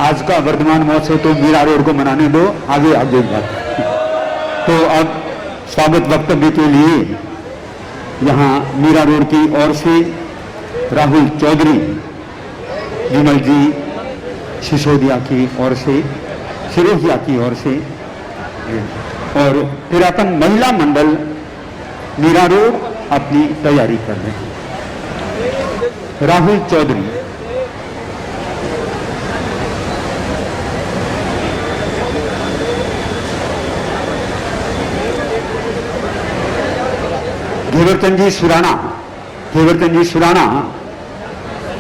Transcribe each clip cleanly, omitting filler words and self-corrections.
आज का वर्धमान महोत्सव तो मीरा रोड को मनाने दो, आगे आगे बात। तो अब स्वागत वक्तव्य के लिए यहाँ मीरा रोड की ओर से राहुल चौधरी, विमल जी सिसोदिया की ओर से, सिरोहिया की ओर से, और पुरातन महिला मंडल मीरा रोड अपनी तैयारी कर रहे हैं। राहुल चौधरी। घेवरचंद जी सुराना,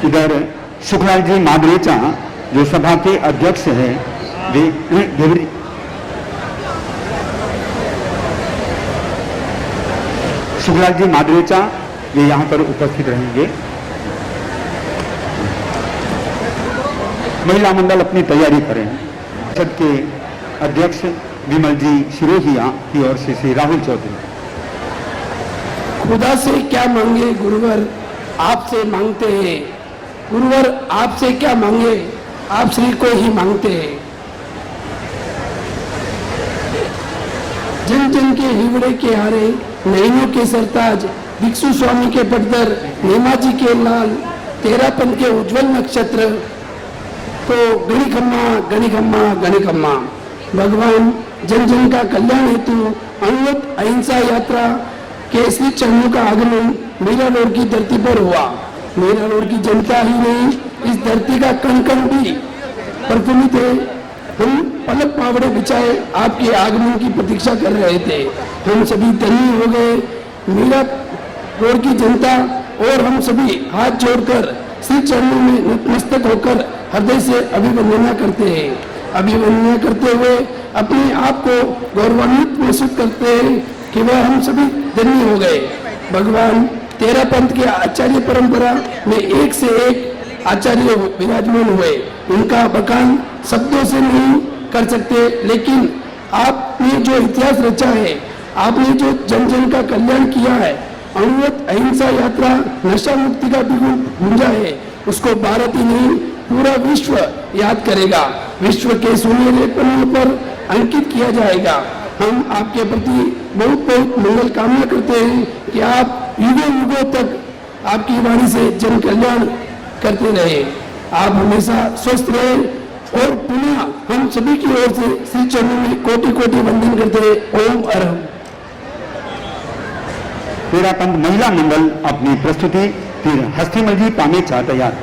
इधर सुखलाल जी मादरेचा जो सभा के अध्यक्ष हैं, वे सुखलाल जी मादरेचा वे यहां पर उपस्थित रहेंगे। महिला मंडल अपनी तैयारी करें। परिषद के अध्यक्ष विमल जी सिरोहिया की ओर से श्री राहुल चौधरी। खुदा से क्या मांगे गुरुवर, आपसे मांगते हैं। गुरुवर आपसे क्या मांगे, आप श्री को ही मांगते हैं। जन जन के हिवड़े के हारे, नैनों के सरताज, भिक्षु स्वामी के पटदर, नेमाजी के लाल, तेरापन के उज्जवल नक्षत्र। तो गणिकम्मा गणिकम्मा गणिकम्मा। भगवान जन जन का कल्याण हेतु अनवरत अहिंसा यात्रा के श्री चरणों का आगमन मीरा रोड की धरती पर हुआ। मीरा रोड की जनता ही नहीं, इस धरती का कण कण भी प्रफुल्लित है। हम पलक पावड़े बिछाए आपके आगमन की प्रतीक्षा कर रहे थे। हम सभी धन्य हो गए। मीरा रोड की जनता और हम सभी हाथ जोड़कर श्री चरणों में नतमस्तक होकर हृदय से अभिवंदना करते हैं। अभिवंदना करते हुए अपने आप को गौरवान्वित महसूस करते हैं कि वह हम सभी धन्य हो गए। भगवान तेरा पंथ के आचार्य परंपरा में एक से एक आचार्य विराजमान हुए। उनका बखान शब्दों से नहीं कर सकते, लेकिन आपने जो इतिहास रचा है, आपने जो जन जन का कल्याण किया है, अनवरत अहिंसा यात्रा नशा मुक्ति का बिगुल गूंजा है, उसको भारत ही नहीं पूरा विश्व याद करेगा। विश्व के सुनहरे पन्नों पर अंकित किया जाएगा। हम आपके प्रति बहुत बहुत मंगल कामना करते हैं कि आप युगों युगों तक आपकी वाणी से जन कल्याण करते रहे। आप हमेशा स्वस्थ रहे। और पुनः हम सभी की ओर से श्री चरणों में कोटि कोटि वंदन करते हैं। ओम अरहम। तेरापंथ महिला मंडल अपनी प्रस्तुति फिर हस्तीमल जी पामेचा तैयार।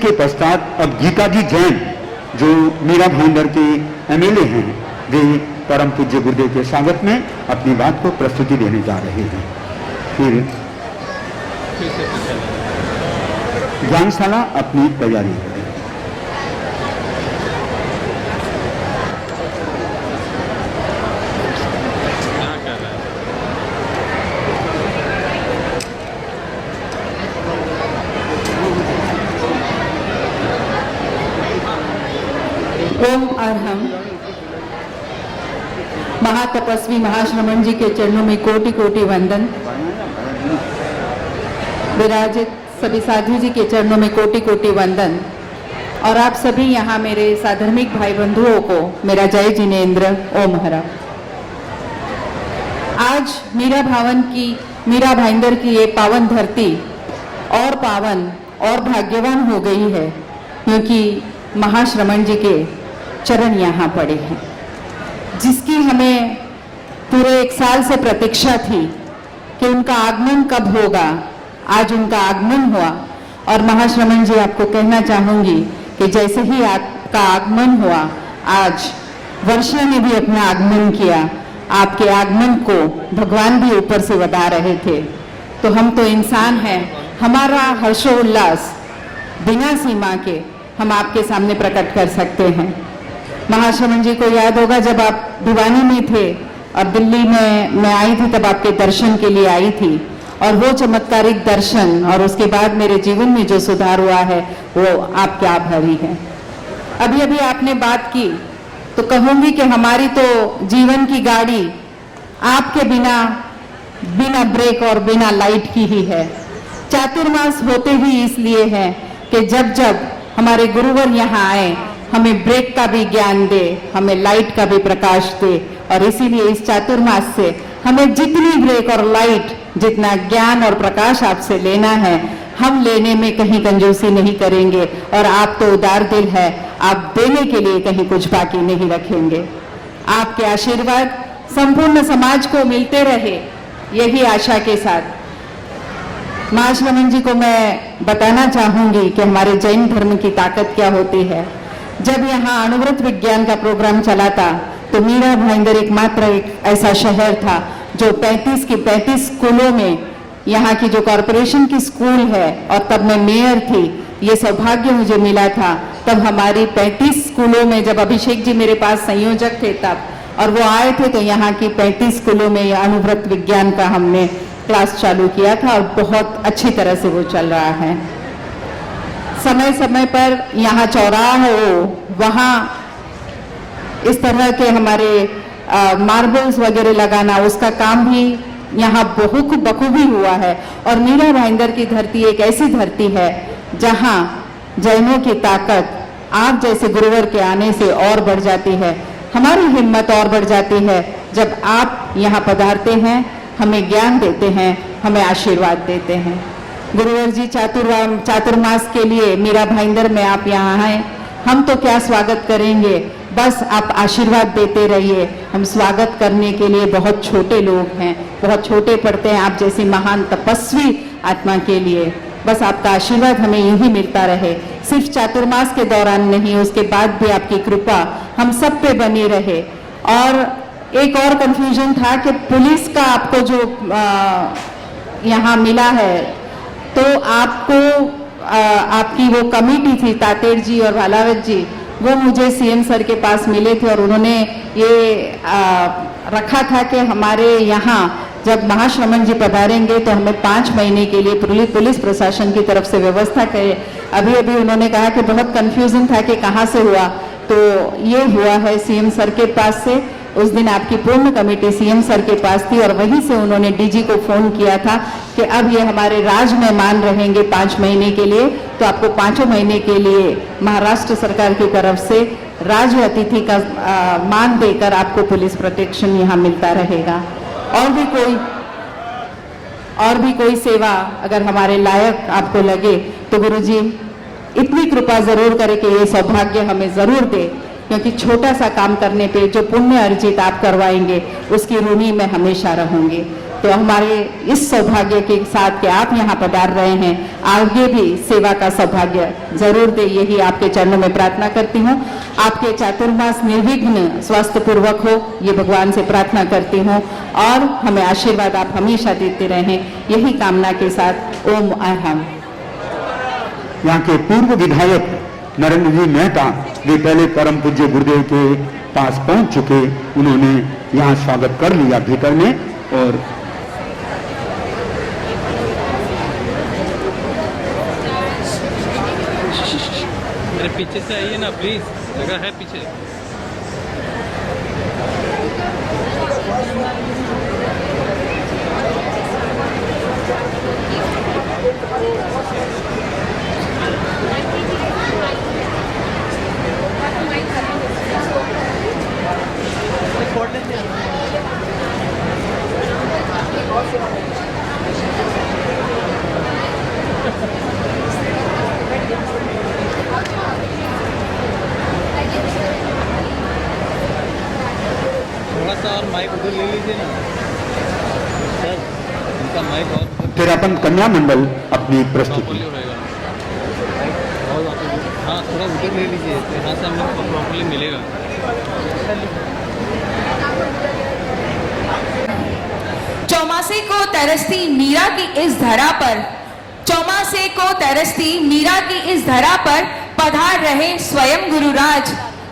इसके पश्चात अब गीताजी जैन जो मीरा भाईंदर के एमएलए हैं, वे परम पूज्य गुरुदेव के स्वागत में अपनी बात को प्रस्तुति देने जा रहे हैं। फिर ज्ञानशाला अपनी तैयारी करें। ओम अरहम। महातपस्वी महाश्रमण जी के चरणों में कोटि कोटि वंदन। विराजित सभी साधु जी के चरणों में कोटि कोटि वंदन। और आप सभी यहाँ मेरे साधर्मिक भाई बंधुओं को मेरा जय जिनेन्द्र ओम हरा। आज मीरा भाईंदर की ये पावन धरती और पावन और भाग्यवान हो गई है, क्योंकि महाश्रमण जी के चरण यहाँ पड़े हैं, जिसकी हमें पूरे 1 साल से प्रतीक्षा थी कि उनका आगमन कब होगा। आज उनका आगमन हुआ और महाश्रमण जी आपको कहना चाहूंगी कि जैसे ही आपका आगमन हुआ, आज वर्षा ने भी अपना आगमन किया। आपके आगमन को भगवान भी ऊपर से बता रहे थे। तो हम तो इंसान हैं, हमारा हर्षोल्लास बिना सीमा के हम आपके सामने प्रकट कर सकते हैं। महाश्रमण जी को याद होगा, जब आप भिवानी में थे और दिल्ली में मैं आई थी, तब आपके दर्शन के लिए आई थी, और वो चमत्कारिक दर्शन और उसके बाद मेरे जीवन में जो सुधार हुआ है वो आपके आभारी है। अभी अभी आपने बात की तो कहूंगी कि हमारी तो जीवन की गाड़ी आपके बिना ब्रेक और बिना लाइट की ही है। चातुर्मास होते ही इसलिए है कि जब जब हमारे गुरुवर यहाँ आए, हमें ब्रेक का भी ज्ञान दे, हमें लाइट का भी प्रकाश दे। और इसीलिए इस चातुर्मास से हमें जितनी ब्रेक और लाइट, जितना ज्ञान और प्रकाश आपसे लेना है, हम लेने में कहीं कंजूसी नहीं करेंगे। और आप तो उदार दिल है, आप देने के लिए कहीं कुछ बाकी नहीं रखेंगे। आपके आशीर्वाद संपूर्ण समाज को मिलते रहे, यही आशा के साथ महाश्रमण जी को मैं बताना चाहूंगी कि हमारे जैन धर्म की ताकत क्या होती है। जब यहाँ अणुव्रत विज्ञान का प्रोग्राम चला था तो मीरा भाईंदर एकमात्र एक ऐसा शहर था जो 35 की 35 स्कूलों में, यहाँ की जो कॉरपोरेशन की स्कूल है, और तब मैं मेयर थी, ये सौभाग्य मुझे मिला था। तब हमारी 35 स्कूलों में, जब अभिषेक जी मेरे पास संयोजक थे तब, और वो आए थे, तो यहाँ की 35 स्कूलों में अणुव्रत विज्ञान का हमने क्लास चालू किया था और बहुत अच्छी तरह से वो चल रहा है। समय समय पर यहाँ चौराहा हो, वहाँ इस तरह के हमारे मार्बल्स वगैरह लगाना, उसका काम भी यहाँ बखूबी हुआ है। और मीरा भाईंदर की धरती एक ऐसी धरती है जहाँ जैनों की ताकत आप जैसे गुरुवर के आने से और बढ़ जाती है। हमारी हिम्मत और बढ़ जाती है जब आप यहाँ पधारते हैं, हमें ज्ञान देते हैं, हमें आशीर्वाद देते हैं। गुरुवर जी चातुर्मास के लिए मीरा भाईंदर में आप यहाँ आए, हम तो क्या स्वागत करेंगे, बस आप आशीर्वाद देते रहिए। हम स्वागत करने के लिए बहुत छोटे लोग हैं, बहुत छोटे पड़ते हैं आप जैसी महान तपस्वी आत्मा के लिए। बस आपका आशीर्वाद हमें यूं ही मिलता रहे, सिर्फ चातुर्मास के दौरान नहीं, उसके बाद भी आपकी कृपा हम सब पे बनी रहे। और एक और कंफ्यूजन था कि पुलिस का आपको जो यहाँ मिला है, तो आपको आपकी वो कमेटी थी, तातेर जी और भालावत जी, वो मुझे सीएम सर के पास मिले थे और उन्होंने ये रखा था कि हमारे यहाँ जब महाश्रमण जी पधारेंगे तो हमें 5 महीने के लिए पुलिस प्रशासन की तरफ से व्यवस्था करें। अभी अभी उन्होंने कहा कि बहुत कंफ्यूजन था कि कहाँ से हुआ, तो ये हुआ है सीएम सर के पास से। उस दिन आपकी पूर्ण कमेटी सीएम सर के पास थी और वहीं से उन्होंने डीजी को फोन किया था कि अब ये हमारे राज मेहमान रहेंगे 5 महीने के लिए, तो आपको 5 महीने के लिए महाराष्ट्र सरकार की तरफ से राज अतिथि का मान देकर आपको पुलिस प्रोटेक्शन यहाँ मिलता रहेगा। और भी कोई सेवा अगर हमारे लायक आपको लगे तो गुरुजी इतनी कृपा जरूर करें कि ये सौभाग्य हमें जरूर दे, क्योंकि छोटा सा काम करने पे जो पुण्य अर्जित आप करवाएंगे उसकी ऋणी मैं हमेशा रहूंगी। तो हमारे इस सौभाग्य के साथ कि आप यहाँ पधार रहे हैं, आगे भी सेवा का सौभाग्य जरूर दे, यही आपके चरणों में प्रार्थना करती हूँ। आपके चातुर्मास निर्विघ्न स्वस्थ पूर्वक हो, ये भगवान से प्रार्थना करती हूँ और हमें आशीर्वाद आप हमेशा देते रहें, यही कामना के साथ ओम अरहम। यहाँ के पूर्व विधायक नरेंद्र जी मेहता, वे पहले परम पूज्य गुरुदेव के पास पहुंच चुके, उन्होंने यहाँ स्वागत कर लिया भीतर में। और मेरे पीछे से आइए ना प्लीज, जगह है पीछे। थोड़ा सा और माइक उधर ले लीजिए ना सर, उनका माइक और फिर अपन कन्या मंडल अपनी प्रस्तुति। प्रॉपर्ली रहेगा। हाँ, थोड़ा उधर ले लीजिए, तो यहाँ से हमें प्रॉपर्ली मिलेगा। चौमासे को तरसती मीरा की इस धरा पर, चौमासे को तरसती मीरा की इस धरा पर पधार रहे स्वयं गुरुराज।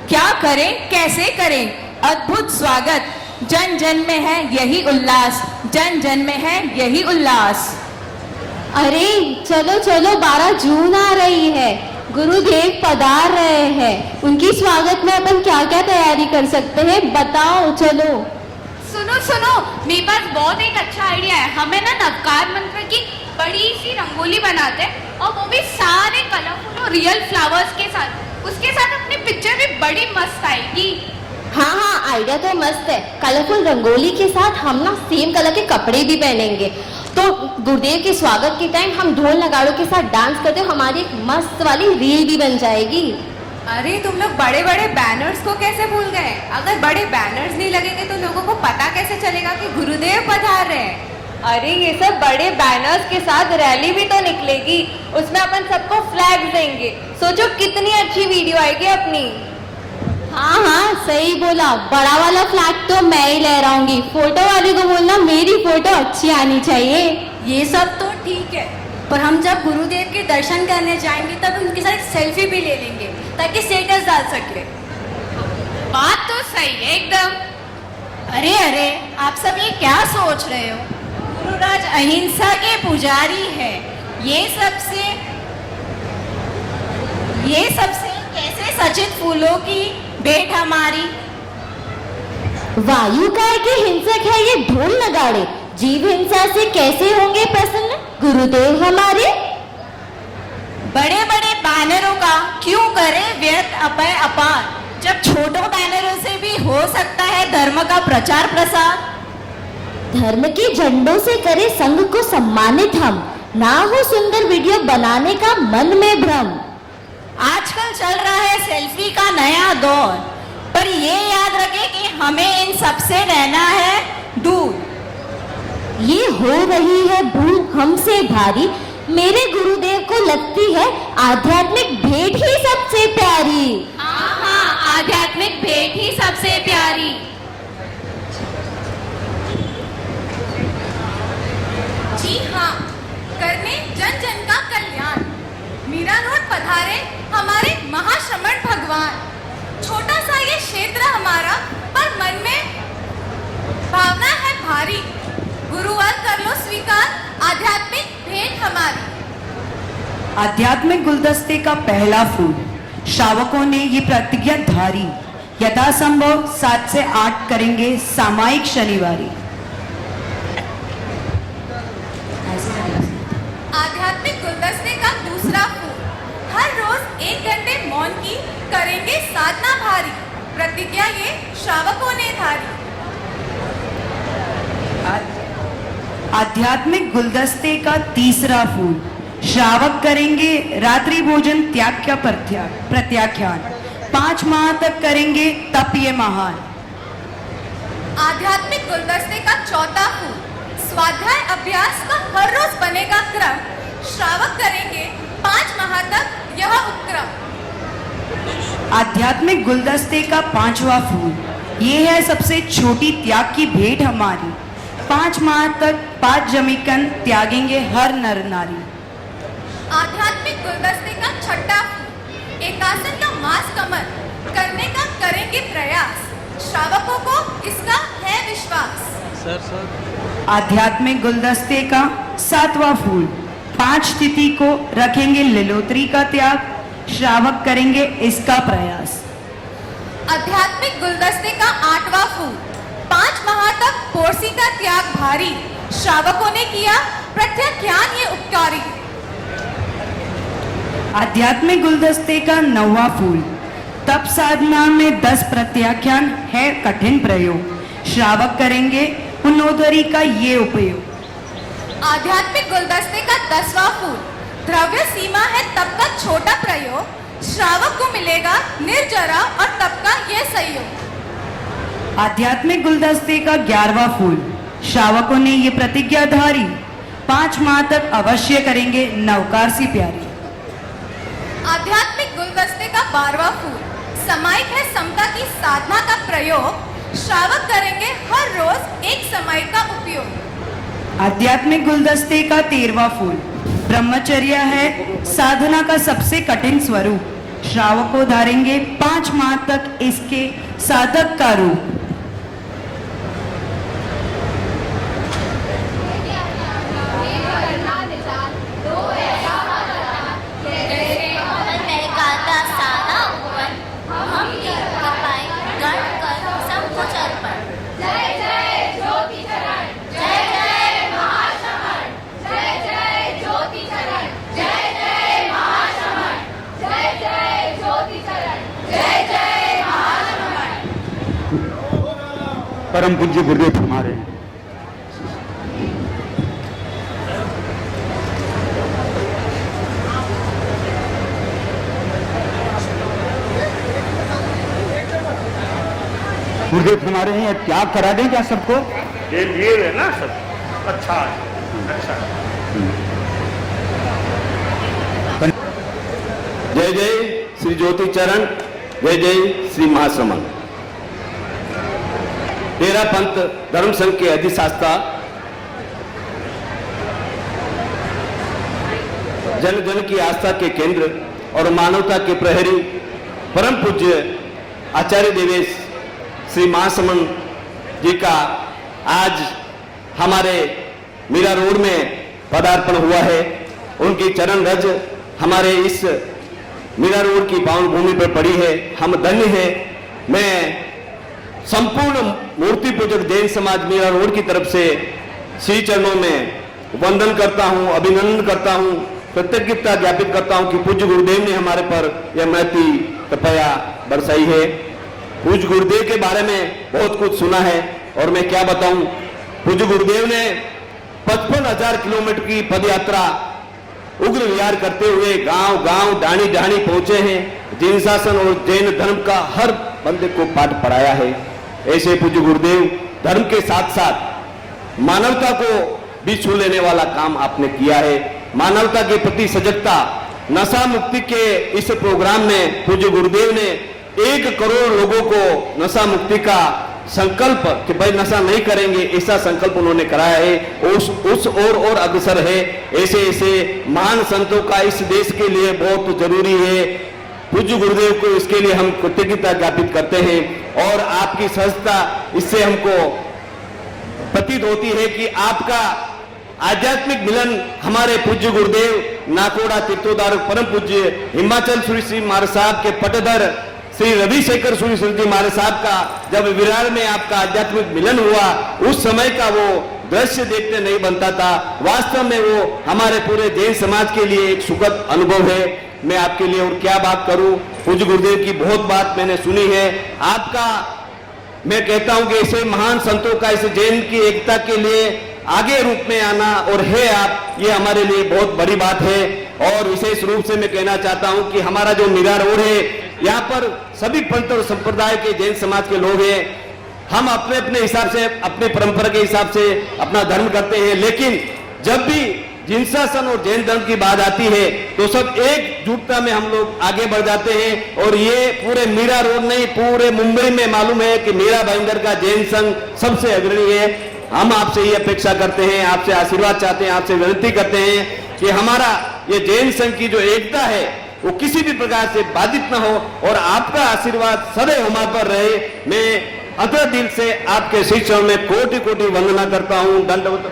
क्या करें कैसे करें अद्भुत स्वागत, जन जन में है यही उल्लास, जन जन में है यही उल्लास। अरे चलो चलो 12 जून आ रही है, गुरुदेव पधार रहे हैं, उनकी स्वागत में अपन क्या क्या तैयारी कर सकते हैं बताओ चलो। सुनो सुनो, मेरे पास बहुत एक अच्छा आइडिया है। हमें ना नवकार मंत्र की बड़ी सी रंगोली बनाते हैं और वो भी सारे कलरफुल और रियल फ्लावर्स के साथ, उसके साथ अपनी पिक्चर भी बड़ी मस्त आएगी। हाँ हाँ आइडिया तो मस्त है, कलरफुल रंगोली के साथ हम ना सेम कलर के कपड़े भी पहनेंगे, तो गुरुदेव के स्वागत के टाइम हम ढोल नगाड़ों के साथ डांस करते हो, हमारी एक मस्त वाली रील भी बन जाएगी। अरे तुम लोग बड़े बड़े बैनर्स को कैसे भूल गए? अगर बड़े बैनर्स नहीं लगेंगे तो लोगों को पता कैसे चलेगा कि गुरुदेव पधार रहे हैं? अरे ये सब बड़े बैनर्स के साथ रैली भी तो निकलेगी, उसमें अपन सबको फ्लैग देंगे, सोचो कितनी अच्छी वीडियो आएगी अपनी। हाँ हाँ सही बोला, बड़ा वाला फ्लैग तो मैं ही लहराऊंगी, फोटो वाले को बोलना मेरी फोटो अच्छी आनी चाहिए। ये सब तो ठीक है, पर हम जब गुरुदेव के दर्शन करने जाएंगे तब उनके साथ एक सेल्फी भी ले लेंगे ताकि स्टेटस डाल सके। बात तो सही है एकदम। अरे अरे आप सब ये क्या सोच रहे हो? गुरुराज अहिंसा के पुजारी है, ये सबसे कैसे सचित फूलों की भेंट हमारी। वायु काय के हिंसक है ये ढोल नगाड़े, जीव हिंसा से कैसे होंगे प्रसन्न गुरुदेव हमारे। बड़े बड़े बैनरों का क्यों करे व्यर्थ अपय अपार, जब छोटों बैनरों से भी हो सकता है धर्म का प्रचार प्रसार। धर्म के झंडों से करे संघ को सम्मानित हम, ना हो सुंदर वीडियो बनाने का मन में भ्रम। आजकल चल रहा है सेल्फी का नया दौर, पर ये याद रखें कि हमें इन सब से रहना है दूर। ये हो रही है भूल हमसे भारी, मेरे गुरुदेव को लगती है आध्यात्मिक भेंट ही सबसे प्यारी। हाँ, आध्यात्मिक भेंट ही सबसे प्यारी। जी हाँ, करने जन जन का कल्याण, मीरा रोड पधारे हमारे महाश्रमण भगवान। छोटा सा ये क्षेत्र हमारा, पर मन में भावना है भारी, गुरुवार कर लो स्वीकार आध्यात्मिक भेंट हमारी। आध्यात्मिक गुलदस्ते का पहला फूल, श्रावकों ने ये प्रतिज्ञा धारी, यथासंभव 7 से 8 करेंगे सामायिक शनिवारी। आध्यात्मिक गुलदस्ते का दूसरा फूल, हर रोज 1 घंटे मौन की करेंगे साधना भारी, प्रतिज्ञा ये श्रावकों ने धारी। आध्यात्मिक गुलदस्ते का तीसरा फूल, श्रावक करेंगे रात्रि भोजन त्याग का प्रत्याख्यान, 5 माह तक करेंगे तप ये महान। आध्यात्मिक गुलदस्ते का चौथा फूल, स्वाध्याय अभ्यास का हर रोज बनेगा क्रम, श्रावक करेंगे 5 माह तक यह उपक्रम। आध्यात्मिक गुलदस्ते का 5वां फूल, ये है सबसे छोटी त्याग की भेंट हमारी। 5 माह तक 5 जमीकन त्यागेंगे हर नर नारी। आध्यात्मिक गुलदस्ते का 6ठा फूल, एकासन का मास कमल करने का करेंगे प्रयास, श्रावकों को इसका है विश्वास। सर आध्यात्मिक गुलदस्ते का 7वां फूल, 5 तिथि को रखेंगे लिलोत्री का त्याग, श्रावक करेंगे इसका प्रयास। आध्यात्मिक गुलदस्ते का 8वां फूल, 5 माह तक पोरसी का त्याग भारी, श्रावकों ने किया प्रत्याख्यान ये उपकारी। आध्यात्मिक गुलदस्ते का 9वां फूल, तप साधना में 10 प्रत्याख्यान है कठिन प्रयोग, श्रावक करेंगे पुनोदरी का ये उपयोग। आध्यात्मिक गुलदस्ते का 10वां फूल, द्रव्य सीमा है तप का छोटा प्रयोग, श्रावक को मिलेगा निर्जरा और तप का यह सहयोग। आध्यात्मिक गुलदस्ते का 11वां फूल, श्रावकों ने ये प्रतिज्ञा धारी, 5 माह तक अवश्य करेंगे नवकार सी प्यारी। आध्यात्मिक गुलदस्ते का 12वां फूल, समायिक है समता की साधना का प्रयोग, श्रावक करेंगे हर रोज एक समय का उपयोग। आध्यात्मिक गुलदस्ते का 13वां फूल, ब्रह्मचर्य है साधना का सबसे कठिन स्वरूप, श्रावकों धारेंगे 5 माह तक इसके साधक का रूप। परम पूज्य गुरुदेव फरमा रहे हैं। गुरुदेव फरमा रहे हैं त्याग करा दें क्या सबको? ये लिए है ना सब, अच्छा है, अच्छा। जय जय श्री ज्योति चरण, जय जय श्री महाश्रमण। तेरा पंथ धर्म संघ के अधिशास्ता, जन जन की आस्था के केंद्र और मानवता के प्रहरी परम पूज्य आचार्य देवेश श्री महाश्रमण जी का आज हमारे मीरा रोड में पदार्पण हुआ है। उनकी चरण रज हमारे इस मीरा रोड की पावन भूमि पर पड़ी है, हम धन्य हैं। मैं संपूर्ण मूर्ति पूजक जैन समाज मीरा रोड की तरफ से श्री चरणों में वंदन करता हूं, अभिनंदन करता हूं, कृतज्ञता ज्ञापित करता हूं कि पूज्य गुरुदेव ने हमारे पर यह महती कृपया बरसाई है। पूज्य गुरुदेव के बारे में बहुत कुछ सुना है और मैं क्या बताऊं। पूज्य गुरुदेव ने 55,000 किलोमीटर की पद यात्रा उग्र विहार करते हुए गांव गांव डाणी डाणी पहुंचे हैं। जैन शासन और जैन धर्म का हर बंदे को पाठ पढ़ाया है। ऐसे पूज्य गुरुदेव धर्म के साथ साथ मानवता को भी छू लेने वाला काम आपने किया है। मानवता के प्रति सजगता, नशा मुक्ति के इस प्रोग्राम में पूज्य गुरुदेव ने 1 करोड़ लोगों को नशा मुक्ति का संकल्प कि भाई नशा नहीं करेंगे, ऐसा संकल्प उन्होंने कराया है। उस और अग्रसर है। ऐसे ऐसे महान संतों का इस देश के लिए बहुत जरूरी है। पूज्य गुरुदेव को इसके लिए हम कृतज्ञता ज्ञापित करते हैं और आपकी सहजता इससे हमको प्रतीत होती है कि आपका आध्यात्मिक मिलन हमारे पूज्य गुरुदेव नाकोड़ा तीर्थोद्धार परम पूज्य हिमाचल श्री महाराज साहब के पटधर श्री रविशेखर सूरी जी महाराज साहब का जब विरार में आपका आध्यात्मिक मिलन हुआ, उस समय का वो दृश्य देखते नहीं बनता था। वास्तव में वो हमारे पूरे जैन समाज के लिए एक सुखद अनुभव है। मैं आपके लिए और क्या बात करूं। पूज्य गुरुदेव की बहुत बात मैंने सुनी है। आपका मैं कहता हूं कि ऐसे महान संतों का इस जैन की एकता के लिए आगे रूप में आना और है आप, ये हमारे लिए बहुत बड़ी बात है। और विशेष रूप से मैं कहना चाहता हूं कि हमारा जो मीरा रोड है, यहाँ पर सभी पंथ और संप्रदाय के जैन समाज के लोग हैं। हम अपने अपने हिसाब से, अपनी परंपरा के हिसाब से अपना धर्म करते हैं, लेकिन जब भी जिनसासन और जैन धर्म की बात आती है तो सब एकजुटता में हम लोग आगे बढ़ जाते हैं। और ये पूरे मीरा रोड नहीं, पूरे मुंबई में मालूम है कि मीरा भाईंदर का जैन संघ सबसे अग्रणी है। हम आपसे ये अपेक्षा करते हैं, आपसे आशीर्वाद चाहते हैं, आपसे विनती करते हैं कि हमारा ये जैन संघ की जो एकता है वो किसी भी प्रकार से बाधित ना हो और आपका आशीर्वाद सदैव हमारे पर रहे। मैं अंतः दिल से आपके शिष्यों में कोटि कोटि वंदना करता हूं। दंडवत।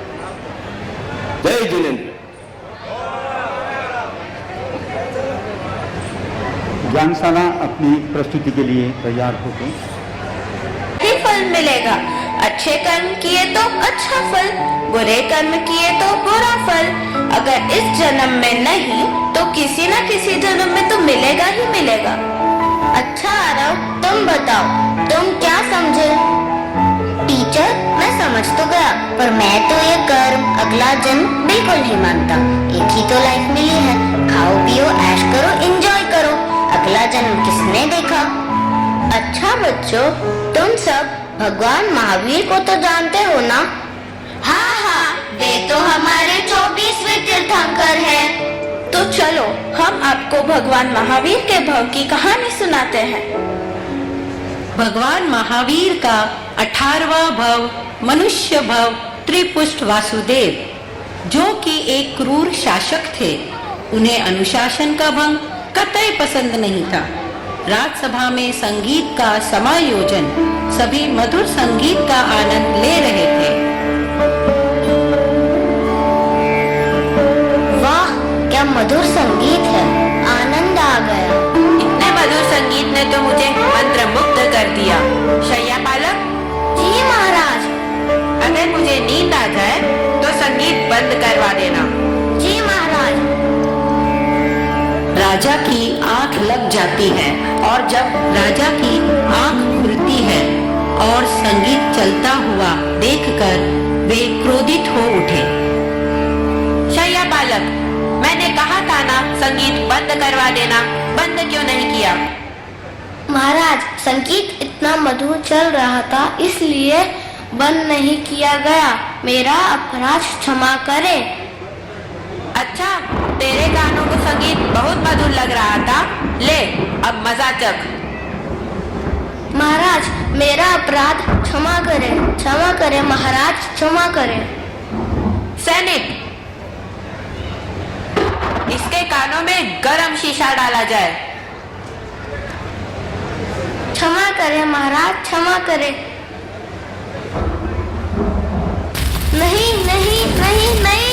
जय जिनेन्द्र। ज्ञानशाला अपनी प्रस्तुति के लिए तैयार हो गई। ही फल मिलेगा। अच्छे कर्म किए तो अच्छा फल, बुरे कर्म किए तो बुरा फल। अगर इस जन्म में नहीं तो किसी न किसी जन्म में तो मिलेगा ही मिलेगा। अच्छा आरव, तुम बताओ, तुम क्या समझे? टीचर, मैं समझ तो गया, पर मैं तो ये कर्म अगला जन्म बिल्कुल नहीं मानता। एक ही तो लाइफ मिली है, खाओ पियो ऐश करो एंजॉय करो। अगला जन्म किसने देखा? अच्छा बच्चों, तुम सब भगवान महावीर को तो जानते हो ना? हाँ हाँ, वे तो हमारे 24वें तीर्थंकर हैं। तो चलो हम आपको भगवान महावीर के भव की कहानी सुनाते हैं। भगवान महावीर का 18वां भव मनुष्य भव त्रिपुष्ट वासुदेव, जो कि एक क्रूर शासक थे, उन्हें अनुशासन का भंग कतई पसंद नहीं था। राज्यसभा में संगीत का समायोजन, सभी मधुर संगीत का आनंद ले रहे थे। वाह, क्या मधुर संगीत है, आनंद आ गया। इतने मधुर संगीत ने तो मुझे मंत्र मुग्ध कर दिया। शैया पालक। जी महाराज। अगर मुझे नींद आ जाए तो संगीत बंद करवा देना। जी महाराज। राजा की आंख लग जाती है और जब राजा की आंख खुलती है और संगीत चलता हुआ देखकर वे क्रोधित हो उठे। शैया पालक, मैंने कहा था ना संगीत बंद करवा देना, बंद क्यों नहीं किया? महाराज, संगीत इतना मधुर चल रहा था इसलिए बंद नहीं किया गया। मेरा अपराध क्षमा करें। अच्छा, तेरे गानों को संगीत बहुत मधुर लग रहा था, ले अब मजा चख। महाराज, मेरा अपराध क्षमा करें महाराज, क्षमा करें। सैनिक, इसके कानों में गरम शीशा डाला जाए। क्षमा करें महाराज, क्षमा करें। नहीं नहीं नहीं नहीं।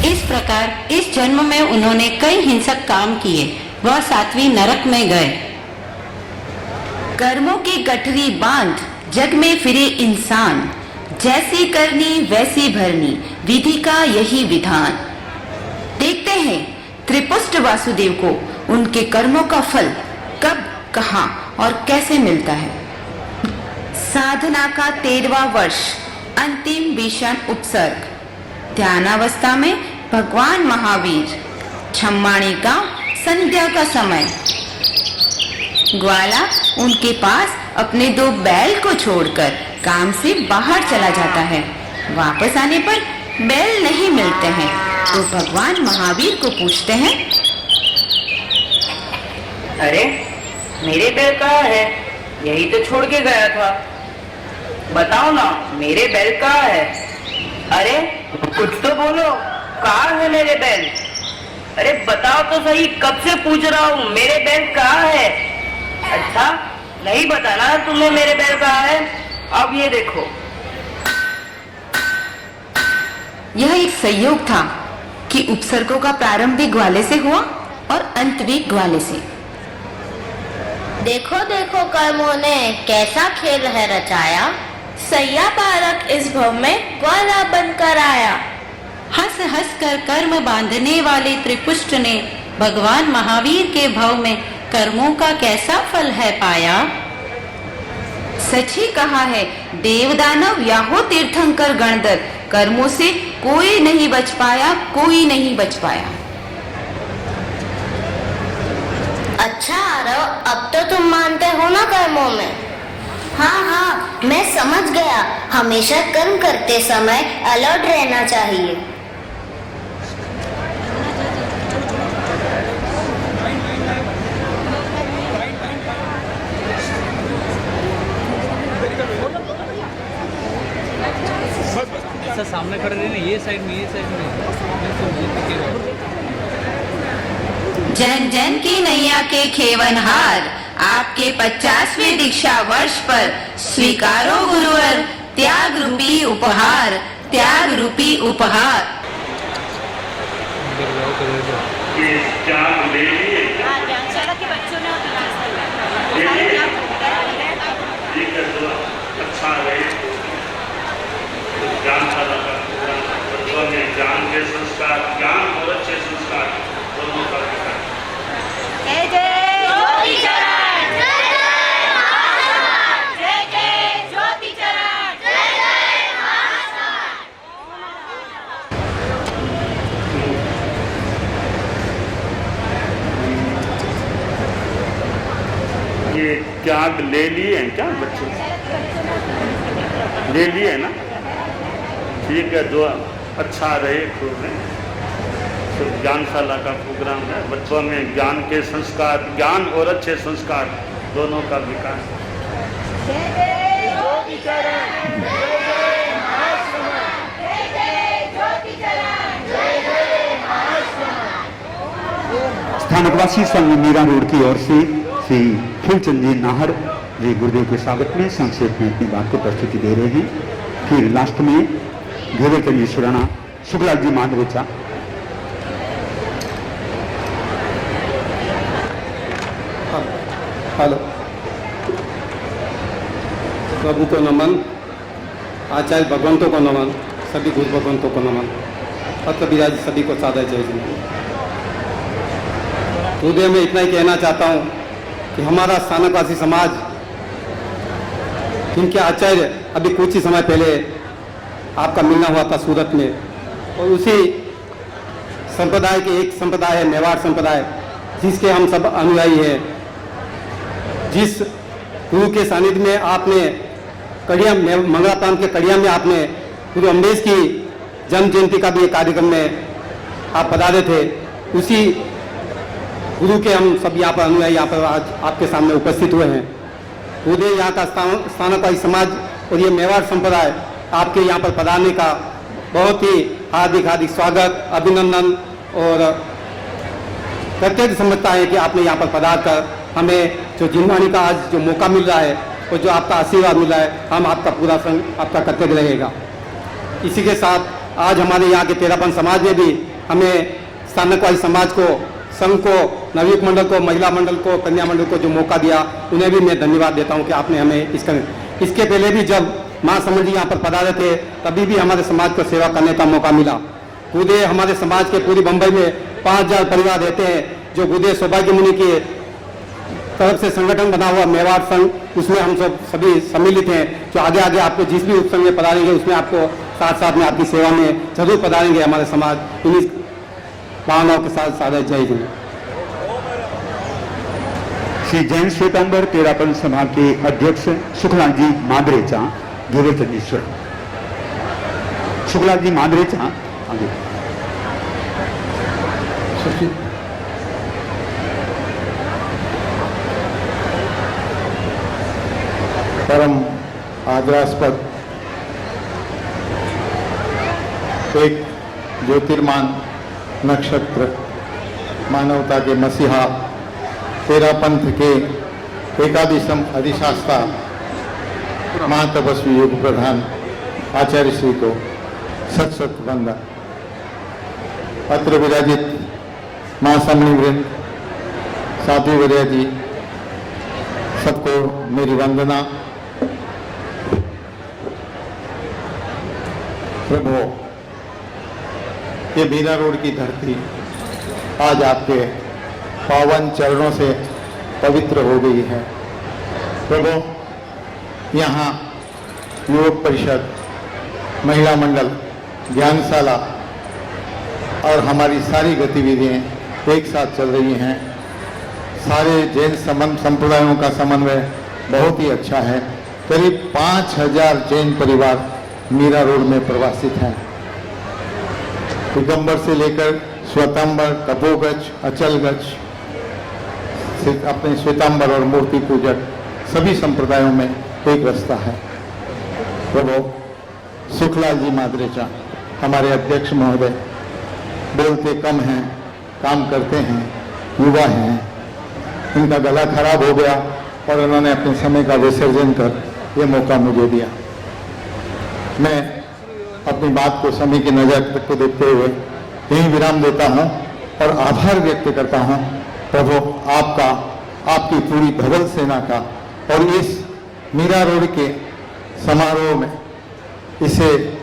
इस प्रकार इस जन्म में उन्होंने कई हिंसक काम किए। वह 7वीं नरक में गए। कर्मों की गठरी बांध जग में फिरे इंसान, जैसी करनी वैसी भरनी, विधि का यही विधान। देखते हैं त्रिपुष्ट वासुदेव को उनके कर्मों का फल कब, कहां और कैसे मिलता है। साधना का 13वां वर्ष, अंतिम भीषण उपसर्ग। ध्यानावस्था में भगवान महावीर। छम्माणी का संध्या का समय। ग्वाला उनके पास अपने 2 बैल को छोड़कर काम से बाहर चला जाता है। वापस आने पर बैल नहीं मिलते हैं तो भगवान महावीर को पूछते हैं, अरे मेरे बैल कहाँ है? यही तो छोड़ के गया था। बताओ ना, मेरे बैल कहाँ है? अरे कुछ तो बोलो, कहाँ है मेरे बैल? अरे बताओ तो सही, कब से पूछ रहा हूँ, मेरे बैल कहाँ है? अच्छा, नहीं बताना तुम्हें मेरे बैल कहाँ है? अब ये देखो। यह एक संयोग था कि उपसर्गों का प्रारंभ भी ग्वाले से हुआ और अंत भी ग्वाले से। देखो देखो कर्मों ने कैसा खेल है रचाया। सैया पालक इस भव में ग्वाला बनकर आया। हंस हंस कर कर्म बांधने वाले त्रिपुष्ट ने भगवान महावीर के भव में कर्मों का कैसा फल है पाया। सच ही कहा है, देवदानव याहो तीर्थंकर गणदत्त, कर्मों से कोई नहीं बच पाया, कोई नहीं बच पाया। अच्छा आरव, अब तो तुम मानते हो ना कर्मों में? हाँ हाँ, मैं समझ गया। हमेशा कर्म करते समय अलर्ट रहना चाहिए। ऐसा सामने खड़े रहे ना, ये साइड में जन जन की नैया के खेवनहार, आपके 50वें दीक्षा वर्ष पर स्वीकारो गुरुवर त्याग रूपी उपहार, त्याग रूपी उपहार। ये त्याग ले लिए, ठीक है, तो अच्छा रहे। ज्ञानशाला का प्रोग्राम, बच्चों में ज्ञान के संस्कार, ज्ञान और अच्छे संस्कार दोनों का विकास। ये त्याग ले लिए हैं क्या बच्चे? ले लिए ना? ठीक है, जो अच्छा रहे खूब है। तो ज्ञानशाला का प्रोग्राम है, बच्चों में ज्ञान के संस्कार, ज्ञान और अच्छे संस्कार दोनों का विकास। स्थानकवासी संघ मीरा रोड की ओर से श्री फूलचंद जी नाहर जी गुरुदेव के स्वागत में संक्षेप में अपनी बात को प्रस्तुति दे रहे हैं। फिर लास्ट में घेवेकर जी सुराना, शुक्ला जी माधवेचा। हेलो, प्रभु को नमन, आचार्य भगवंतों को नमन, सभी गुरु भगवंतों को नमन, पत्र विराज सभी को सादर जय जय। हृदय में इतना ही कहना चाहता हूँ कि हमारा स्थानकवासी समाज, जिनके आचार्य अभी कुछ ही समय पहले आपका मिलना हुआ था सूरत में, और उसी संप्रदाय के एक संप्रदाय है मेवाड़ संप्रदाय, जिसके हम सब अनुयायी हैं। जिस गुरु के सानिध्य में आपने कड़िया में, मंगलापान के कड़िया में आपने गुरु अम्बेश की जन्म जयंती का भी एक कार्यक्रम में आप पधारे थे, उसी गुरु के हम सब यहाँ पर अनुयायी यहाँ पर आज आपके सामने उपस्थित हुए हैं। उदय यहाँ का स्थानकवासी समाज और ये मेवाड़ संप्रदाय आपके यहाँ पर पधारने का बहुत ही हार्दिक हार्दिक स्वागत, अभिनंदन और कर्तव्य समझता है कि आपने यहाँ पर पधार कर हमें जो जिनवाणी का आज जो मौका मिल रहा है और जो आपका आशीर्वाद मिल रहा है, हम आपका पूरा संग आपका कर्तव्य रहेगा। इसी के साथ आज हमारे यहाँ के तेरापन समाज ने भी हमें स्थानकवासी समाज को, संघ को, नवयुग मंडल को, महिला मंडल को, कन्या मंडल को जो मौका दिया, उन्हें भी मैं धन्यवाद देता हूँ कि आपने हमें इसके पहले भी जब महासमण जी यहाँ पर पधारे थे तभी भी हमारे समाज को सेवा करने का मौका मिला। गुरुदेव हमारे समाज के पूरी बम्बई में 5000 परिवार रहते हैं, जो गुरुदेव सौभाग्य मुनि की तरफ से संगठन बना हुआ मेवाड़ संघ, उसमें हम सब सभी सम्मिलित हैं। जो आगे आगे आपको जिस भी उपसंघ में पधारेंगे उसमें आपको साथ साथ में आपकी सेवा में जरूर पधारेंगे हमारे समाज। इन्हीं भावनाओं के साथ साथ जय हिंद। श्री जैन श्वेतांबर तेरापन सभा के अध्यक्ष शुक्ला जी मादरेचा, घेवेचंदीश्वर। शुक्ला जी मादरेचा आगे। परम आदरास्पद एक ज्योतिर्मान नक्षत्र, मानवता के मसीहा, तेरा पंथ के एकादशम अधिशास्ता, महातपस्वी युग प्रधान आचार्य श्री को सत सत वंदन। पत्र विराजित महासमणी वृंद, साध्वी वर्या जी, सबको मेरी वंदना। प्रभु, ये मीरा रोड की धरती आज आपके पावन चरणों से पवित्र हो गई है। प्रभु, यहाँ युवक परिषद, महिला मंडल, ज्ञानशाला और हमारी सारी गतिविधियाँ एक साथ चल रही हैं। सारे जैन संप्रदायों का समन्वय बहुत ही अच्छा है। करीब 5000 जैन परिवार मीरा रोड में प्रवासित हैं। दिगंबर से लेकर श्वेतांबर, तपोगज, अचलगज, अपने श्वेतांबर और मूर्ति पूजक सभी संप्रदायों में एक रास्ता है। प्रभु सुखलाल जी माद्रेचा हमारे अध्यक्ष महोदय बोलते कम हैं, काम करते हैं, युवा हैं। इनका गला खराब हो गया और उन्होंने अपने समय का विसर्जन कर ये मौका मुझे दिया। मैं अपनी बात को समय की नजर को देखते हुए यहीं विराम देता हूं और आभार व्यक्त करता हूं प्रभु आपका, आपकी पूरी धवल सेना का, और इस मीरा रोड के समारोह में इसे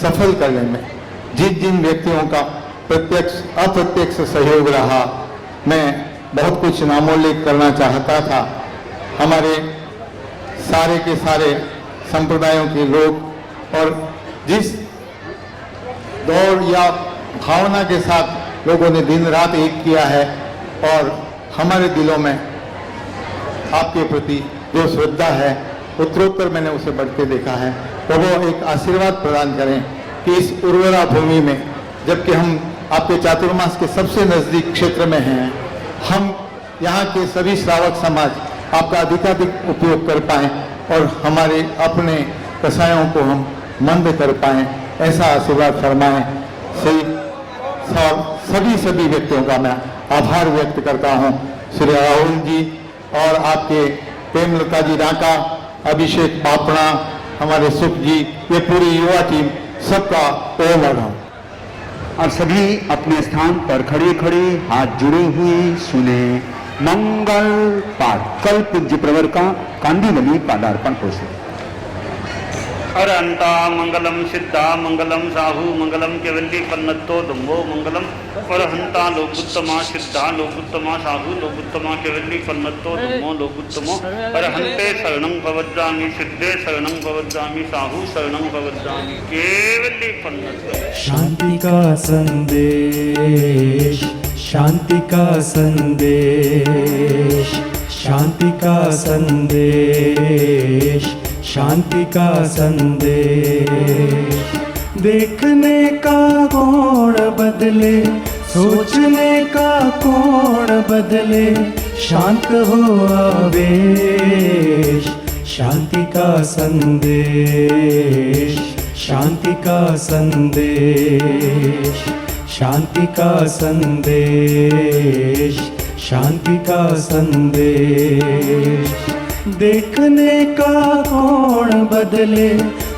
सफल करने में जिन जिन व्यक्तियों का प्रत्यक्ष अप्रत्यक्ष सहयोग रहा। मैं बहुत कुछ नामोल्लेख करना चाहता था। हमारे सारे के सारे संप्रदायों के लोग और जिस दौड़ या भावना के साथ लोगों ने दिन रात एक किया है और हमारे दिलों में आपके प्रति जो श्रद्धा है उत्तरोत्तर मैंने उसे बढ़ते देखा है। प्रभु एक आशीर्वाद प्रदान करें कि इस उर्वरा भूमि में, जबकि हम आपके चातुर्मास के सबसे नजदीक क्षेत्र में हैं, हम यहाँ के सभी श्रावक समाज आपका अधिकाधिक उपयोग कर पाएं और हमारे अपने कसायों को हम मंद कर पाएं, ऐसा आशीर्वाद फरमाएं। सभी व्यक्तियों का मैं आभार व्यक्त करता हूं। श्री राहुल जी और आपके प्रेमलता जी राका, अभिषेक पापड़ा, हमारे सुख जी, ये पूरी युवा टीम, सबका ओम आभार। और सभी अपने स्थान पर खड़े खड़े हाथ जुड़े हुए सुने मंगल पाठ। कल पूज्य प्रवर का कांदीवली पादार्पण हो से अरहंता मंगलम सिद्धा मंगलम साहू मंगलम केवल्ली पन्नतो दुम्बो मंगलम अरहंता लोकुत्तमा सिद्धा लोकुत्तमा साहू लोकुत्तमा केवल्ली पन्नतो दुम्बो लोकुत्तमो अरहंते शरणं भवज्जामि सिद्धे शरणं भवज्जामि साहू शरणं भवज्जामि केवल्ली पन्नतो। शांति का संदेश, शांति का संदेश, शांति का संदेश, शांति का संदेश। देखने का कोण बदले, सोचने का कोण बदले, शांत हो आवेश। शांति का संदेश, शांति का संदेश, शांति का संदेश, शांति का संदेश। देखने का कोण बदले,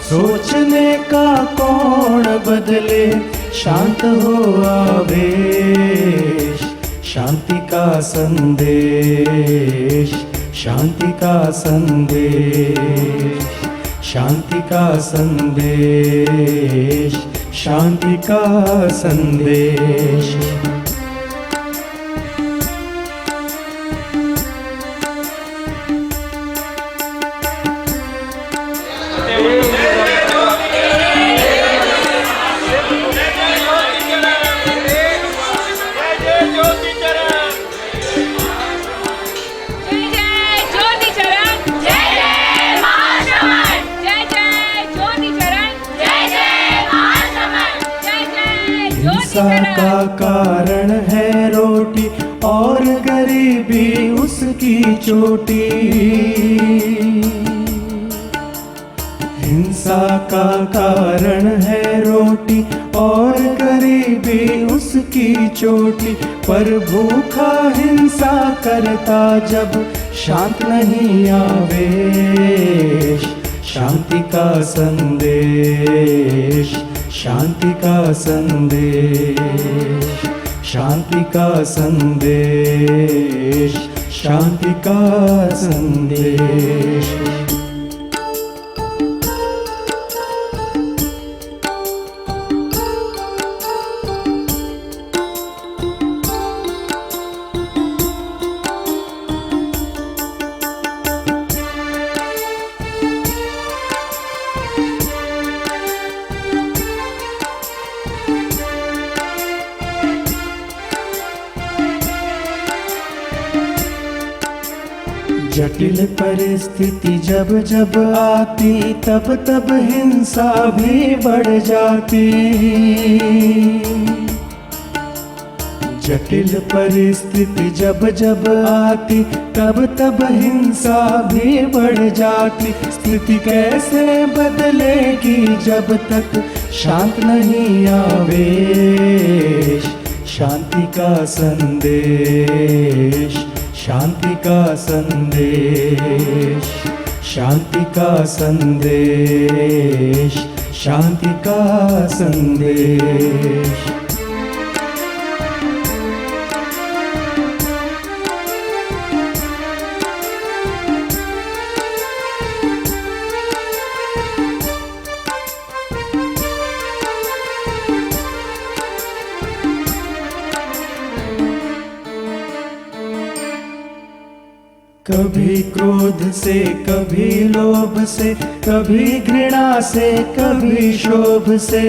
सोचने का कोण बदले, शांत हो आवेश। शांति का संदेश, शांति का संदेश, शांति का संदेश, शांति का संदेश। हिंसा का कारण है रोटी और गरीबी उसकी चोटी। हिंसा का कारण है रोटी और गरीबी उसकी चोटी। पर भूखा हिंसा करता जब शांत नहीं आवेश। शांति का संदेश, शांति का संदेश, शांति का संदेश, शांति का संदेश। जटिल परिस्थिति जब जब आती तब तब हिंसा भी बढ़ जाती। जटिल परिस्थिति जब जब आती तब तब हिंसा भी बढ़ जाती। स्थिति कैसे बदलेगी जब तक शांत नहीं आवेश। शांति का संदेश, शांति का संदेश, शांति का संदेश, शांति का संदेश। कभी क्रोध से, कभी लोभ से, कभी घृणा से, कभी शोभ से।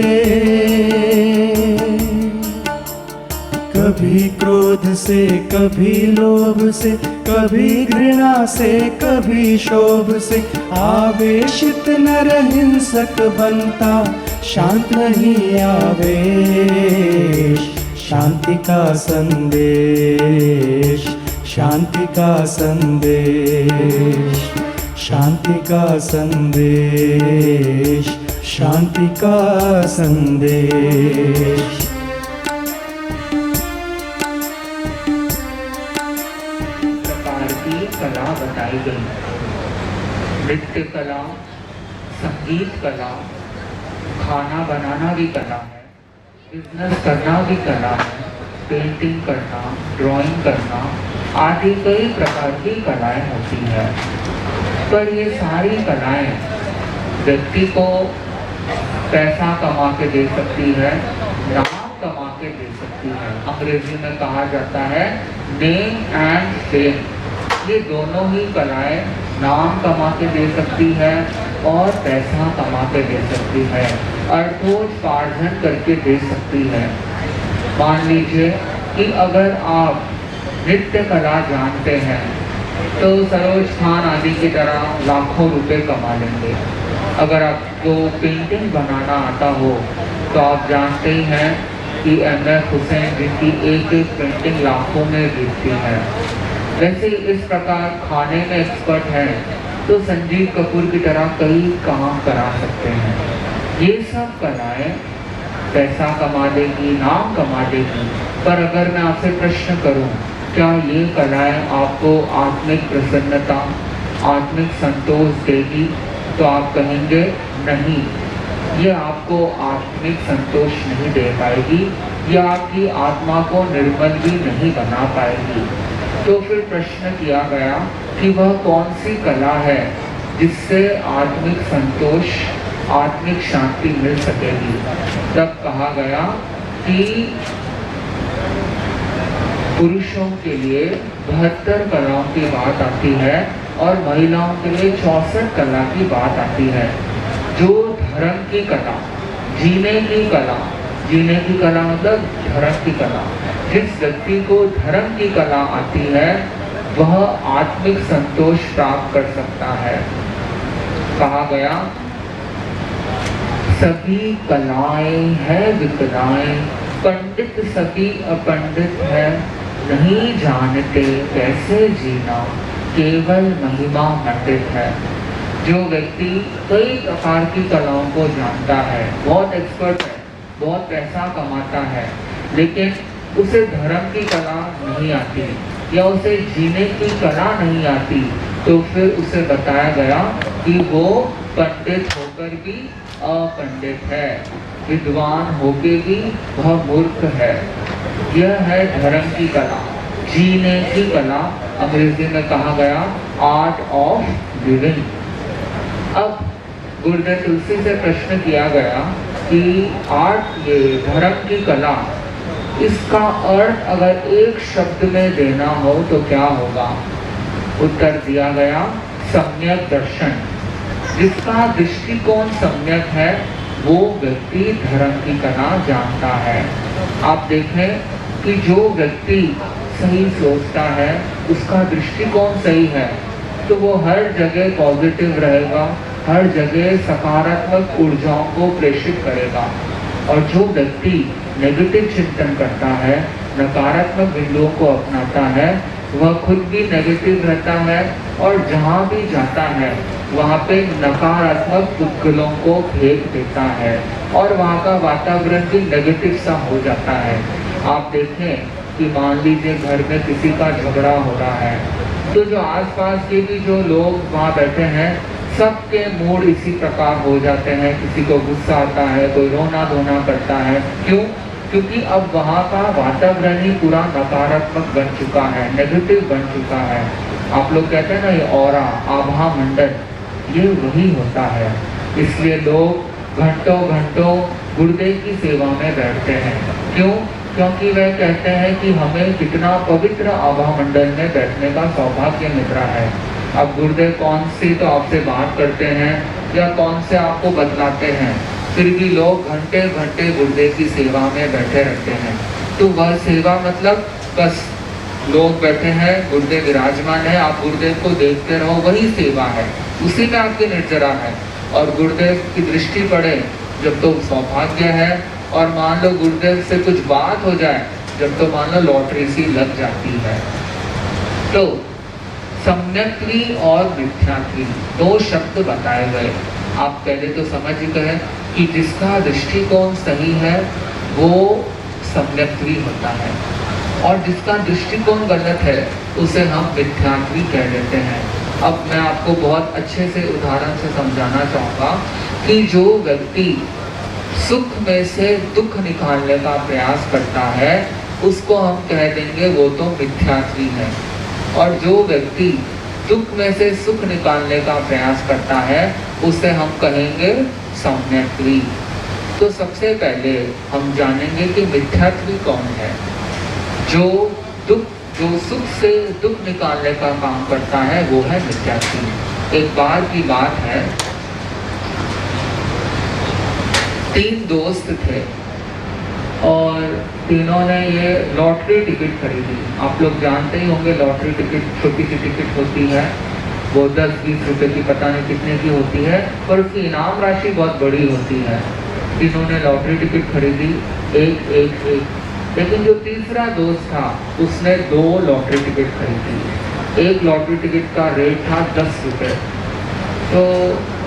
कभी क्रोध से, कभी लोभ से, कभी घृणा से, कभी शोभ से। आवेशित नर हिंसक बनता, शांत नहीं आवेश। शांति का संदेश, शांति का संदेश, शांति का संदेश, शांति का संदेश। प्रकार की कला बताई गई। नृत्य कला, संगीत कला, खाना बनाना भी कला है, बिजनेस करना भी कला है, पेंटिंग करना, ड्राइंग करना आदि कई प्रकार की कलाएं होती है। पर ये सारी कलाएं व्यक्ति को पैसा कमा के दे सकती है, नाम कमा के दे सकती है। अंग्रेजी में कहा जाता है नेम एंड फेम। ये दोनों ही कलाएं नाम कमा के दे सकती है और पैसा कमा के दे सकती है, अर्थोपार्जन करके दे सकती है। मान लीजिए कि अगर आप नृत्य कला जानते हैं तो सरोज खान आदि की तरह लाखों रुपए कमा लेंगे। अगर आपको पेंटिंग बनाना आता हो तो आप जानते ही हैं कि MF हुसैन जिनकी एक एक पेंटिंग लाखों में बिकती है। वैसे इस प्रकार खाने में एक्सपर्ट हैं तो संजीव कपूर की तरह कई काम करा सकते हैं। ये सब कलाएं पैसा कमा देगी, नाम कमा देगी। पर अगर मैं आपसे प्रश्न करूं, क्या ये कलाएं आपको आत्मिक प्रसन्नता, आत्मिक संतोष देगी? तो आप कहेंगे नहीं, ये आपको आत्मिक संतोष नहीं दे पाएगी, ये आपकी आत्मा को निर्मल भी नहीं बना पाएगी। तो फिर प्रश्न किया गया कि वह कौन सी कला है जिससे आत्मिक संतोष, आत्मिक शांति मिल सकेगी? तब कहा गया कि पुरुषों के लिए 72 कलाओं की बात आती है और महिलाओं के लिए 64 कला की बात आती है। जो धर्म की कला, जीने की कला, जीने की कला मतलब धर्म की कला, जिस व्यक्ति को धर्म की कला आती है वह आत्मिक संतोष प्राप्त कर सकता है। कहा गया सभी कलाएं हैं विकलाएं, पंडित सभी अपंडित है, नहीं जानते कैसे जीना, केवल महिमा मंडित है। जो व्यक्ति कई प्रकार की कलाओं को जानता है, बहुत एक्सपर्ट है, बहुत पैसा कमाता है, लेकिन उसे धर्म की कला नहीं आती या उसे जीने की कला नहीं आती, तो फिर उसे बताया गया कि वो पंडित होकर भी अपंडित है, विद्वान होके भी वह मूर्ख है। यह है धर्म की कला, जीने की कला। अंग्रेजी में कहा गया आर्ट ऑफ लिविंग। अब गुरुदेव तुलसी से प्रश्न किया गया कि आर्ट, ये धर्म की कला, इसका अर्थ अगर एक शब्द में देना हो तो क्या होगा? उत्तर दिया गया सम्यक दर्शन। जिसका दृष्टिकोण सम्यक है वो व्यक्ति धर्म की कला जानता है। आप देखें कि जो व्यक्ति सही सोचता है, उसका दृष्टिकोण सही है, तो वो हर जगह पॉजिटिव रहेगा, हर जगह सकारात्मक ऊर्जाओं को प्रेषित करेगा। और जो व्यक्ति नेगेटिव चिंतन करता है, नकारात्मक बिंदुओं को अपनाता है, वह खुद भी नेगेटिव रहता है और जहाँ भी जाता है वहाँ पे नकारात्मक उपकलों को फेंक देता है और वहाँ का वातावरण भी नेगेटिव सा हो जाता है। आप देखें कि मान लीजिए घर में किसी का झगड़ा हो रहा है, तो जो आसपास के भी जो लोग वहाँ बैठे हैं, सबके मूड इसी प्रकार हो जाते हैं। किसी को गुस्सा आता है, कोई रोना धोना करता है। क्यों? क्योंकि अब वहाँ का वातावरण ही पूरा नकारात्मक बन चुका है, नेगेटिव बन चुका है। आप लोग कहते हैं ना, ये ऑरा, आभा मंडल, ये वही होता है। इसलिए लोग घंटों घंटों गुरुदेव की सेवा में बैठते हैं। क्यों? क्योंकि वह कहते हैं कि हमें कितना पवित्र आभा मंडल में बैठने का सौभाग्य मिल रहा है। अब गुरुदेव कौन सी तो आपसे बात करते हैं या कौन से आपको बतलाते हैं, फिर भी लोग घंटे घंटे गुरुदेव की सेवा में बैठे रहते हैं। तो वह सेवा मतलब बस लोग बैठे हैं, गुरुदेव विराजमान है, आप गुरुदेव को देखते रहो, वही सेवा है, उसी में आपकी निर्जरा है। और गुरुदेव की दृष्टि पड़े जब तो सौभाग्य है, और मान लो गुरुदेव से कुछ बात हो जाए जब तो मान लो लॉटरी सी लग जाती है। तो सम्यक्त्वी और मिथ्यात्वी दो शब्द बताए गए। आप पहले तो समझ गए कि जिसका दृष्टिकोण सही है वो सम्यक्त्वी होता है, और जिसका दृष्टिकोण गलत है उसे हम मिथ्यात्वी कह देते हैं। अब मैं आपको बहुत अच्छे से उदाहरण से समझाना चाहूँगा कि जो व्यक्ति सुख में से दुख निकालने का प्रयास करता है उसको हम कह देंगे वो तो मिथ्यात्वी है, और जो व्यक्ति दुख में से सुख निकालने का प्रयास करता है उसे हम कहेंगे सम्यक्त्वी। तो सबसे पहले हम जानेंगे कि मिथ्यात्वी कौन है। जो सुख से दुख निकालने का काम करता है वो है मिथ्यात्वी। एक बार की बात है, 3 दोस्त थे और तीनों ने ये लॉटरी टिकट खरीदी। आप लोग जानते ही होंगे लॉटरी टिकट छोटी सी टिकट होती है, वो 10-20 रुपए की पता नहीं कितने की होती है, पर उसकी इनाम राशि बहुत बड़ी होती है। तीनों ने लॉटरी टिकट खरीदी, एक। लेकिन जो तीसरा दोस्त था उसने 2 लॉटरी टिकट खरीदी। एक लॉटरी टिकट का रेट था 10 रुपये। तो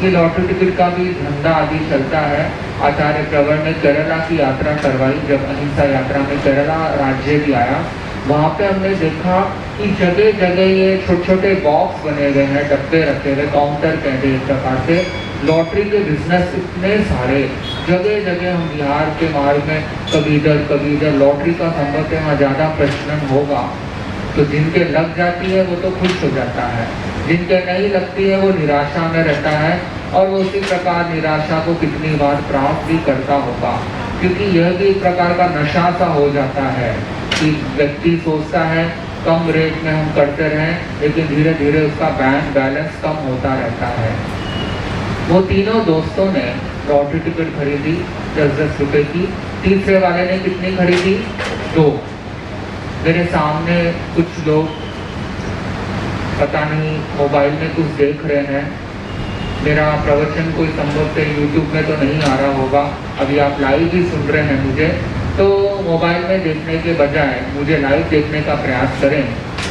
ये लॉटरी टिकट का भी धंधा आदि चलता है। आचार्य प्रवर ने केरला की यात्रा करवाई, जब अहिंसा यात्रा में केरला राज्य भी आया, वहाँ पे हमने देखा कि जगह जगह ये छोटे छोटे बॉक्स बने गए हैं, डब्बे रखे हुए, काउंटर कहते हैं एक प्रकार से। लॉटरी के बिजनेस इतने सारे जगह जगह, हम बिहार के मार्ग में कभी इधर लॉटरी का संभव है, वहाँ ज़्यादा प्रचलन होगा। तो जिनके लग जाती है वो तो खुश हो जाता है, जिनके नहीं लगती है वो निराशा में रहता है, और वो उसी प्रकार निराशा को कितनी बार प्राप्त भी करता होगा। क्योंकि यह भी एक प्रकार का नशा सा हो जाता है कि व्यक्ति सोचता है कम रेट में हम करते रहें, लेकिन धीरे धीरे उसका बैंक बैलेंस कम होता रहता है। वो तीनों दोस्तों ने लॉटरी टिकट खरीदी 10-10 रुपए की। तीसरे वाले ने कितनी खरीदी? 2। मेरे सामने कुछ लोग पता नहीं मोबाइल में कुछ देख रहे हैं। मेरा प्रवचन कोई संभव से यूट्यूब में तो नहीं आ रहा होगा, अभी आप लाइव ही सुन रहे हैं मुझे, तो मोबाइल में देखने के बजाय मुझे लाइव देखने का प्रयास करें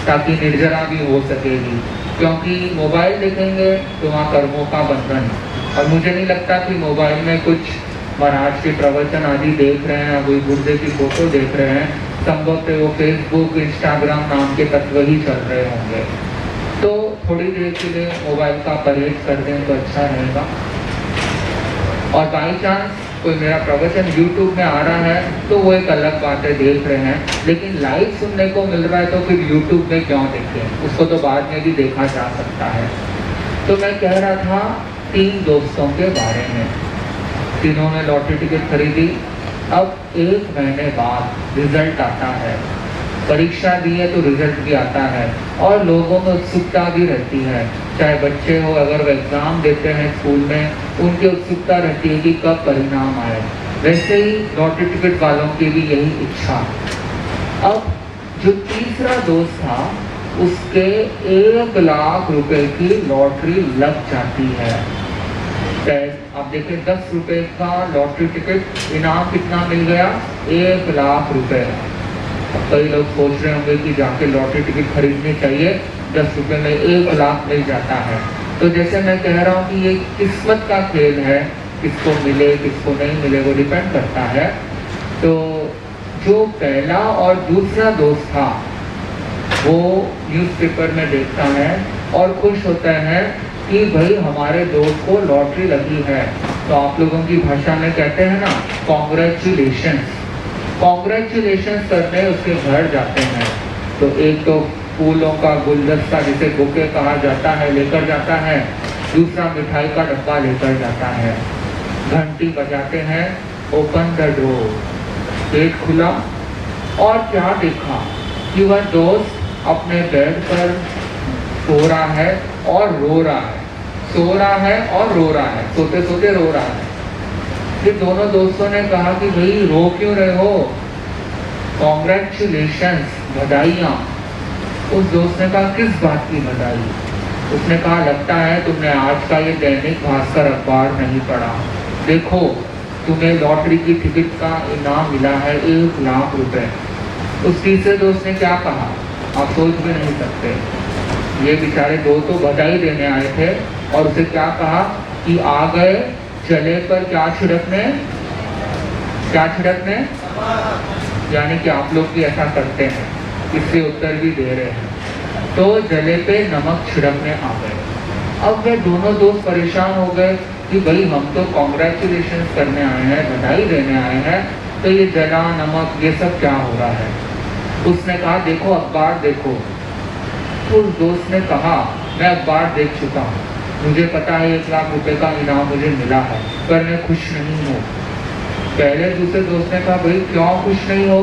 ताकि निर्जरा भी हो सकेगी। क्योंकि मोबाइल देखेंगे तो वहाँ कर्मों का बंधन, और मुझे नहीं लगता कि मोबाइल में कुछ महाराज के प्रवचन आदि देख रहे हैं, कोई गुरुदेव की फोटो देख रहे हैं। संभव से वो फेसबुक, इंस्टाग्राम नाम के तत्व ही चल रहे होंगे। तो थोड़ी देर के लिए मोबाइल का परहेज कर दें तो अच्छा रहेगा। और बाई चांस कोई मेरा प्रवचन यूट्यूब में आ रहा है तो वो एक अलग बात है, देख रहे हैं, लेकिन लाइव सुनने को मिल रहा है तो फिर यूट्यूब में क्यों देखें, उसको तो बाद में भी देखा जा सकता है। तो मैं कह रहा था 3 दोस्तों के बारे में। तीनों ने लॉटरी टिकट खरीदी। अब 1 महीने बाद रिजल्ट आता है, परीक्षा दी है तो रिजल्ट भी आता है, और लोगों में उत्सुकता भी रहती है। चाहे बच्चे हो, अगर वो एग्ज़ाम देते हैं स्कूल में, उनकी उत्सुकता रहती है कि कब परिणाम आए। वैसे ही लॉटरी टिकट वालों की भी यही इच्छा। अब जो तीसरा दोस्त था उसके 1 लाख रुपए की लॉटरी लग जाती है। आप देखिए 10 रुपए का लॉटरी टिकट इनाम कितना मिल गया, 1 लाख रुपए। कई लोग सोच रहे होंगे कि जाके लॉटरी टिकट खरीदनी चाहिए, 10 रुपए में 1 लाख मिल जाता है। तो जैसे मैं कह रहा हूँ कि ये किस्मत का खेल है, किसको मिले किसको नहीं मिले वो डिपेंड करता है। तो जो पहला और दूसरा दोस्त था वो न्यूज़पेपर में देखता है और खुश होता है कि भाई हमारे दोस्त को लॉटरी लगी है। तो आप लोगों की भाषा में कहते हैं ना कॉन्ग्रेचुलेशंस, कॉन्ग्रेचुलेशंस करने उसके घर जाते हैं। तो एक तो फूलों का गुलदस्ता जिसे बुके कहा जाता है लेकर जाता है, दूसरा मिठाई का डब्बा लेकर जाता है। घंटी बजाते हैं, ओपन द डोर, गेट खुला और क्या देखा कि वह दोस्त अपने बेड पर सो रहा है और रो रहा है, सो रहा है और रो रहा है, सोते सोते रो रहा है। फिर दोनों दोस्तों ने कहा कि भाई रो क्यों रहे हो, कॉन्ग्रेचुलेशंस, बधाइयाँ। उस दोस्त ने कहा किस बात की बधाई? उसने कहा लगता है तुमने आज का ये दैनिक भास्कर अखबार नहीं पढ़ा, देखो तुम्हें लॉटरी की टिकट का इनाम मिला है 1 लाख रुपए। उस तीसरे दोस्त ने क्या कहा आप सोच भी नहीं सकते। ये बेचारे दो तो बधाई देने आए थे और उसे क्या कहा कि आ गए जले पर क्या छिड़कने, क्या छिड़कने, यानी कि आप लोग भी ऐसा करते हैं, इससे उत्तर भी दे रहे हैं। तो जले पे नमक छिड़कने आ गए। अब वे दोनों दोस्त परेशान हो गए कि भाई हम तो कॉन्ग्रेचुलेशन करने आए हैं, बधाई देने आए हैं, तो ये जला नमक ये सब क्या हो रहा है। उसने कहा देखो अखबार देखो। तो उस दोस्त ने कहा मैं अखबार देख चुका हूँ, मुझे पता है 1 लाख रुपए का इनाम मुझे मिला है, पर मैं खुश नहीं हूँ। पहले दूसरे दोस्त ने कहा भाई क्यों खुश नहीं हो?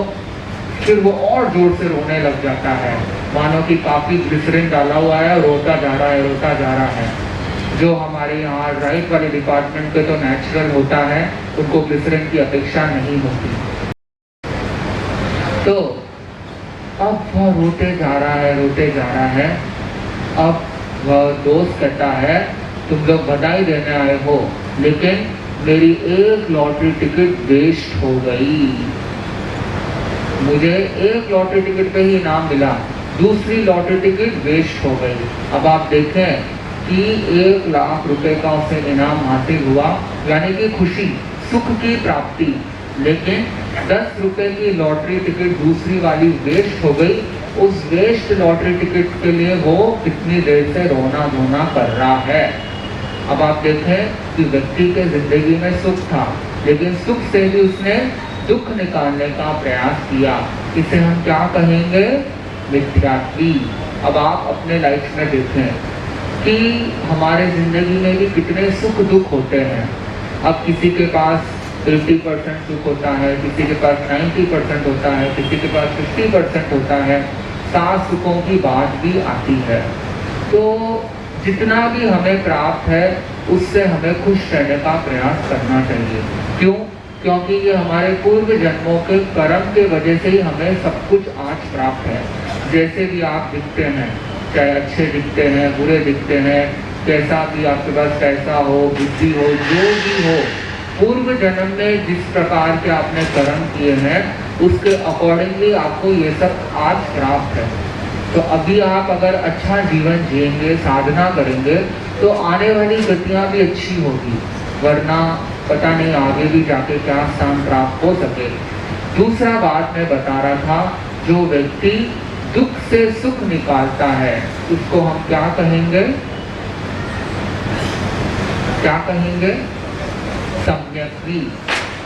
फिर वो और जोर से रोने लग जाता है, मानो कि काफी ग्लिसरीन डाला हुआ है, रोता जा रहा है, रोता जा रहा है। जो हमारे यहाँ राइट वाले डिपार्टमेंट पे तो नेचुरल होता है, उनको ग्लिसरीन की अपेक्षा नहीं होती। तो अब वह रोते जा रहा है, रोते जा रहा है। अब वह दोस्त कहता है तुम लोग बधाई देने आए हो, लेकिन मेरी 1 लॉटरी टिकट वेस्ट हो गई। मुझे 1 लॉटरी टिकट पे ही इनाम मिला, दूसरी लॉटरी टिकट वेस्ट हो गई। अब आप देखें कि 1 लाख रुपए का उसे इनाम हासिल हुआ, यानी कि खुशी, सुख की प्राप्ति। लेकिन 10 रुपए की लॉटरी टिकट दूसरी वाली वेस्ट हो गई। उस वेस्ट लॉटरी टिकट के लिए वो कितनी देर से रोना धोना कर रहा है। अब आप देखें कि व्यक्ति के जिंदगी में सुख था, लेकिन सुख से भी उसने दुख निकालने का प्रयास किया। इसे हम क्या कहेंगे? मिथ्यात्वी। अब आप अपने लाइफ में देखें कि हमारे ज़िंदगी में भी कितने सुख दुख होते हैं। अब किसी के पास 80% सुख होता है, किसी के पास 90% होता है, किसी के पास 50% होता है। 7 सुखों की बात भी आती है। तो जितना भी हमें प्राप्त है उससे हमें खुश रहने का प्रयास करना चाहिए। क्यों? क्योंकि ये हमारे पूर्व जन्मों के कर्म के वजह से ही हमें सब कुछ आज प्राप्त है। जैसे भी आप दिखते हैं, चाहे अच्छे दिखते हैं, बुरे दिखते हैं, कैसा भी आपके पास पैसा हो, बुद्धि हो, जो भी हो, पूर्व जन्म में जिस प्रकार के आपने कर्म किए हैं उसके अकॉर्डिंगली आपको ये सब आज प्राप्त है। तो अभी आप अगर अच्छा जीवन जिएंगे, साधना करेंगे, तो आने वाली गतियाँ भी अच्छी होगी, वरना पता नहीं आगे भी जाके क्या स्थान प्राप्त हो सके। दूसरा बात मैं बता रहा था, जो व्यक्ति दुख से सुख निकालता है उसको हम क्या कहेंगे? क्या कहेंगे? सम्यक्वी।